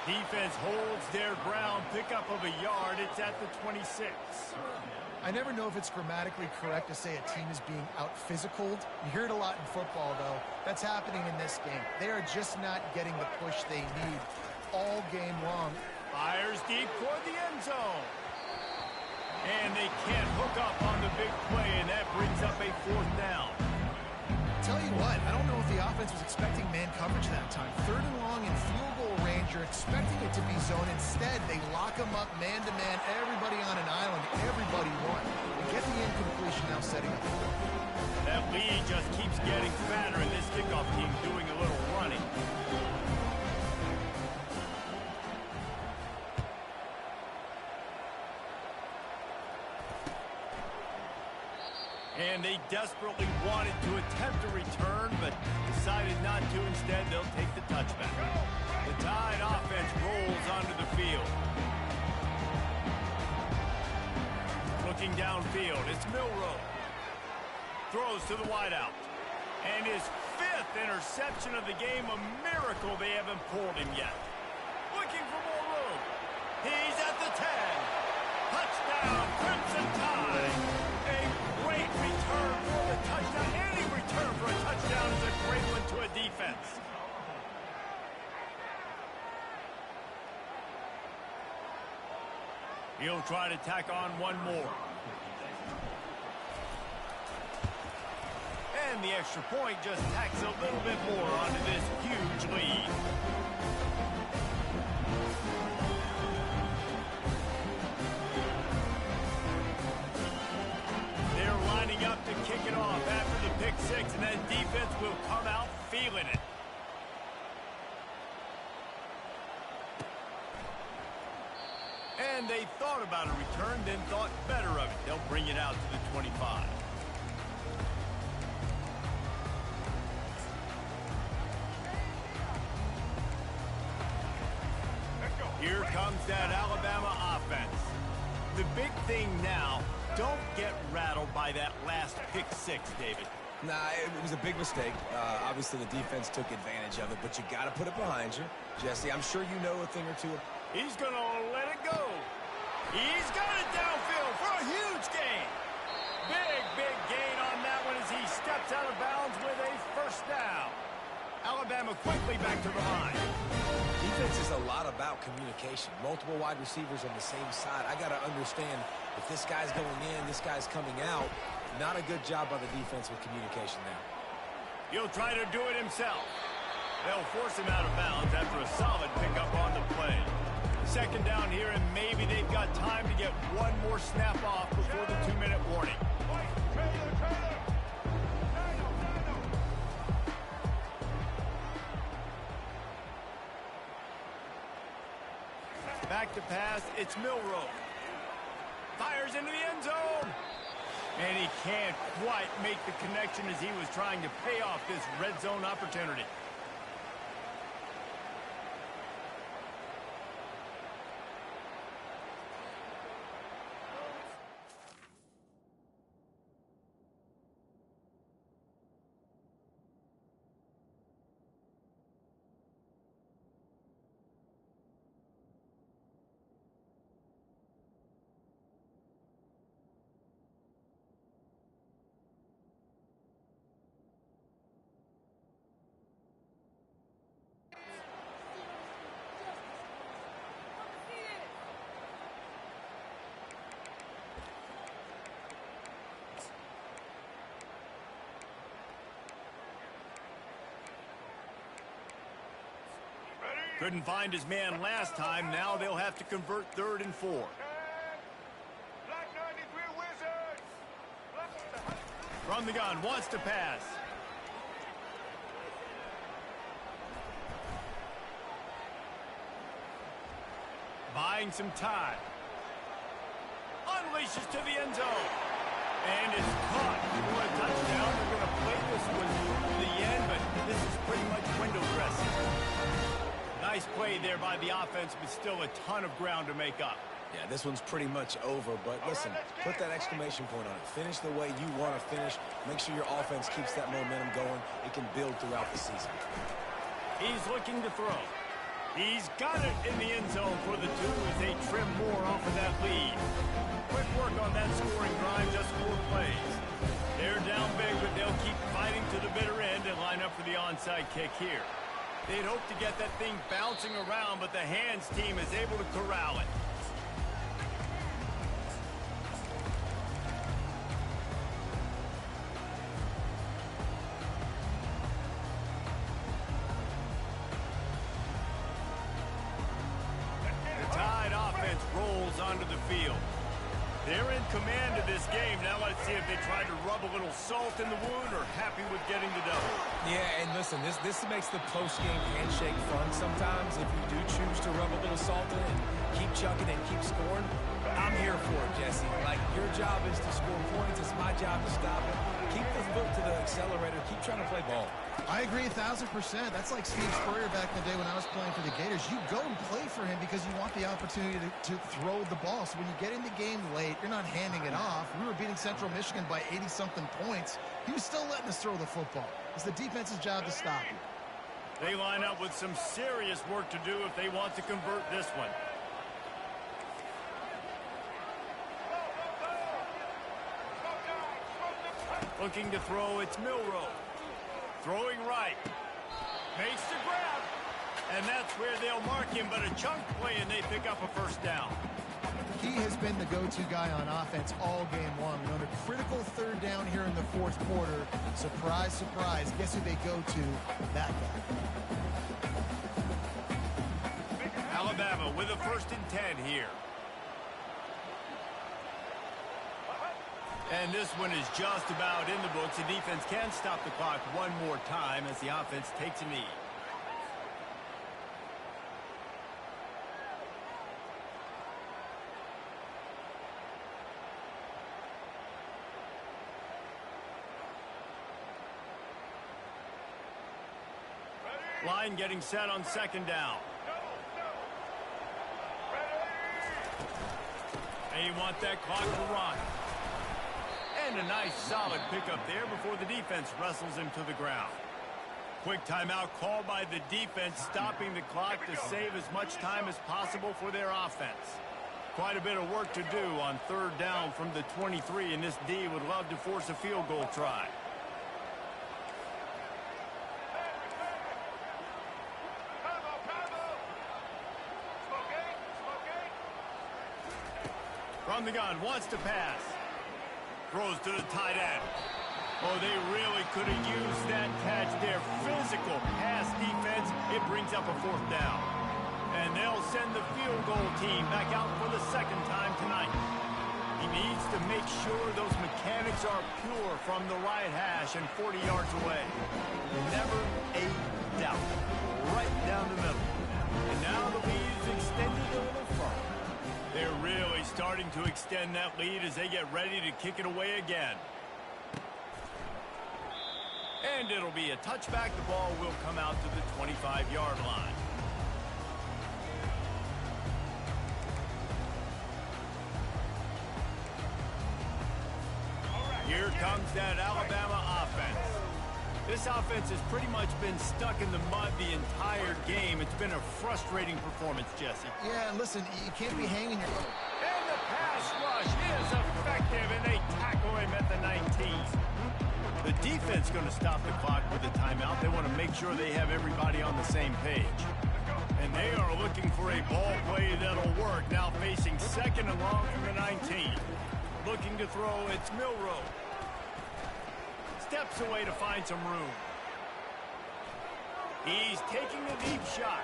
Defense holds their ground. Pickup of a yard. It's at the 26. I never know if it's grammatically correct to say a team is being out-physicaled. You hear it a lot in football, though. That's happening in this game. They are just not getting the push they need all game long. Fires deep toward the end zone. And they can't hook up on the big play, and that brings up a 4th down. Tell you what, I don't know if the offense was expecting man coverage that time. 3rd and long in field goal range, you're expecting it to be zone. Instead, they lock them up man-to-man, everybody on an island, everybody won. And get the incompletion now setting up. That lead just keeps getting fatter, and this kickoff team doing a little running. And they desperately wanted to attempt a return, but decided not to. Instead, they'll take the touchback. The Tide offense rolls onto the field. Looking downfield, it's Milroe. Throws to the wideout. And his 5th interception of the game, a miracle they haven't pulled him yet. Looking for more room. He's at the 10. Touchdown, Crimson Tide. A great return for the touchdown. Any return for a touchdown is a great one to a defense. He'll try to tack on one more. And the extra point just tacks a little bit more onto this huge lead. They're lining up to kick it off after the pick 6, and that defense will come out feeling it. And they thought about a return, then thought better of it. They'll bring it out to the 25. Here comes that Alabama offense. The big thing now, don't get rattled by that last pick 6, David. Nah, it was a big mistake. Obviously, the defense took advantage of it, but you got to put it behind you. Jesse, I'm sure you know a thing or two. He's going to let it go. He's got it downfield for a huge gain. Big gain on that one as he steps out of bounds with a 1st down. Alabama quickly back to the line. Defense is a lot about communication. Multiple wide receivers on the same side. I got to understand if this guy's going in, this guy's coming out. Not a good job by the defense with communication there. He'll try to do it himself. They'll force him out of bounds after a solid pickup on the play. Second down here, and maybe they've got time to get one more snap off before the 2-minute warning. Back to pass, it's Milroe. Fires into the end zone. And he can't quite make the connection as he was trying to pay off this red zone opportunity. Couldn't find his man last time. Now they'll have to convert 3rd and 4. From the gun, wants to pass. Buying some time. Unleashes to the end zone. And is caught for a touchdown. They're going to play this one through the end, but this is pretty much window dressing. Nice play there by the offense, but still a ton of ground to make up. Yeah, this one's pretty much over, but listen, put that exclamation point on it. Finish the way you want to finish. Make sure your offense keeps that momentum going. It can build throughout the season. He's looking to throw. He's got it in the end zone for the 2 as they trim more off of that lead. Quick work on that scoring drive, just 4 plays. They're down big, but they'll keep fighting to the bitter end and line up for the onside kick here. They'd hope to get that thing bouncing around, but the hands team is able to corral it. The Tide offense rolls onto the field. They're in command of this game. Now let's see if they try to rub a little salt in the wound or happy with getting the double. Yeah, and listen, this makes the post-game handshake fun sometimes. If you do choose to rub a little salt in and keep chucking and keep scoring, I'm here for it, Jesse. Like, your job is to score points. It's my job to stop it. Keep the foot to the accelerator. Keep trying to play ball. I agree 1,000%. That's like Steve Spurrier back in the day when I was playing for the Gators. You go and play for him because you want the opportunity to throw the ball. So when you get in the game late, you're not handing it off. We were beating Central Michigan by 80-something points. He was still letting us throw the football. It's the defense's job to stop you. They line up with some serious work to do if they want to convert this one. Looking to throw, it's Milroe. Throwing right. Makes the grab. And that's where they'll mark him, but a chunk play, and they pick up a first down. He has been the go-to guy on offense all game long. On a critical 3rd down here in the 4th quarter, surprise, surprise, guess who they go to? That guy. Alabama with a 1st and 10 here. And this one is just about in the books. The defense can stop the clock one more time as the offense takes a knee. Line getting set on 2nd down. They want that clock to run. And a nice solid pickup there before the defense wrestles him to the ground. Quick timeout called by the defense, stopping the clock to save as much time as possible for their offense. Quite a bit of work to do on 3rd down from the 23, and this D would love to force a field goal try. From the gun, wants to pass. Throws to the tight end. Oh, they really could have used that catch there. Physical pass defense. It brings up a 4th down. And they'll send the field goal team back out for the 2nd time tonight. He needs to make sure those mechanics are pure from the right hash and 40 yards away. Never a doubt. Right down the middle. And now the lead is extended a little further. They're really starting to extend that lead as they get ready to kick it away again. And it'll be a touchback. The ball will come out to the 25-yard line. Here comes that Alabama offense. This offense has pretty much been stuck in the mud the entire game. It's been a frustrating performance, Jesse. Yeah, listen, you can't be hanging your... And the pass rush is effective, and they tackle him at the 19. The defense going to stop the clock with a timeout. They want to make sure they have everybody on the same page. And they are looking for a ball play that'll work. Now facing 2nd and long from the 19. Looking to throw, it's Milroe. Steps away to find some room. He's taking a deep shot.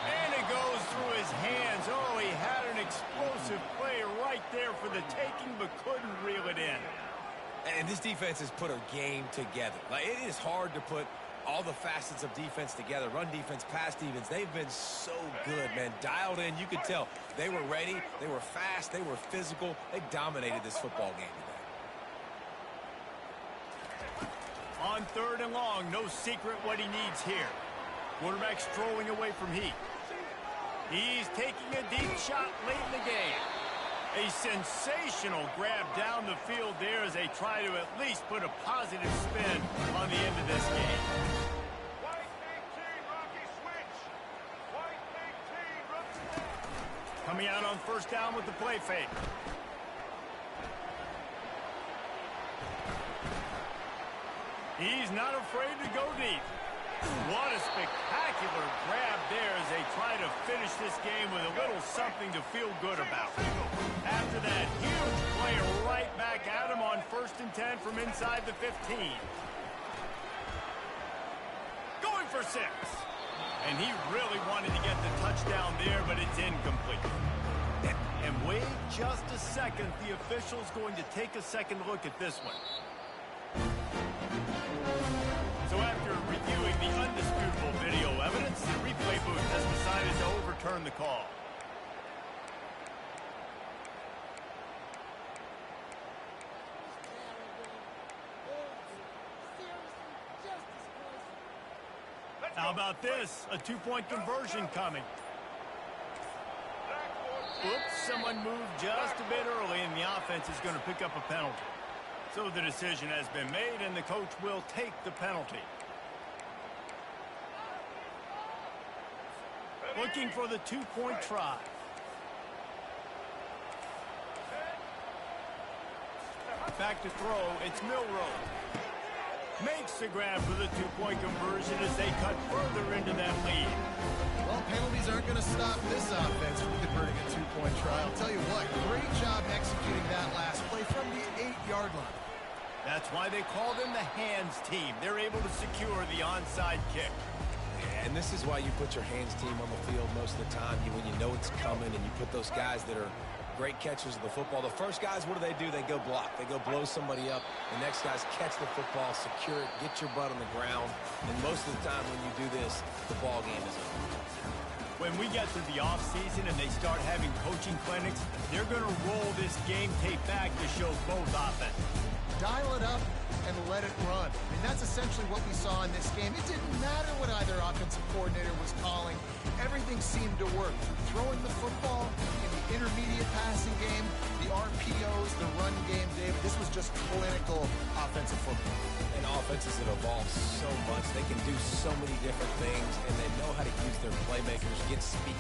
And it goes through his hands. Oh, he had an explosive play right there for the taking, but couldn't reel it in. And this defense has put a game together. Like, it is hard to put all the facets of defense together. Run defense, pass defense. They've been so good, man. Dialed in. You could tell they were ready. They were fast. They were physical. They dominated this football game today. On 3rd and long, no secret what he needs here. Quarterback strolling away from Heat. He's taking a deep shot late in the game. A sensational grab down the field there as they try to at least put a positive spin on the end of this game. Coming out on 1st down with the play fake. He's not afraid to go deep. What a spectacular grab there as they try to finish this game with a little something to feel good about. After that huge play right back at him on 1st and 10 from inside the 15. Going for 6. And he really wanted to get the touchdown there, but it's incomplete. And wait just a second. The official's going to take a second look at this one. So after reviewing the undisputable video evidence, the replay booth has decided to overturn the call. How about this? A 2-point conversion coming. Oops, someone moved just a bit early, and the offense is going to pick up a penalty. So the decision has been made, and the coach will take the penalty. Looking for the 2-point try. Back to throw, it's Milroe. Makes the grab for the 2-point conversion as they cut further into that lead. Well, penalties aren't going to stop this offense from converting a 2-point try. I'll tell you what, great job executing that last play from the 8-yard line. That's why they call them the hands team. They're able to secure the onside kick. Yeah, and this is why you put your hands team on the field most of the time. When you know it's coming and you put those guys that are great catchers of the football. The first guys, what do? They go block. They go blow somebody up. The next guys catch the football, secure it, get your butt on the ground. And most of the time when you do this, the ball game is over. When we get to the offseason and they start having coaching clinics, they're going to roll this game tape back to show both offenses. Dial it up and let it run. I mean, that's essentially what we saw in this game. It didn't matter what either offensive coordinator was calling. Everything seemed to work. Throwing the football in the intermediate passing game, the RPOs, the run game, David. This was just clinical offensive football. And offenses that evolve so much. They can do so many different things, and they know how to use their playmakers, get speed.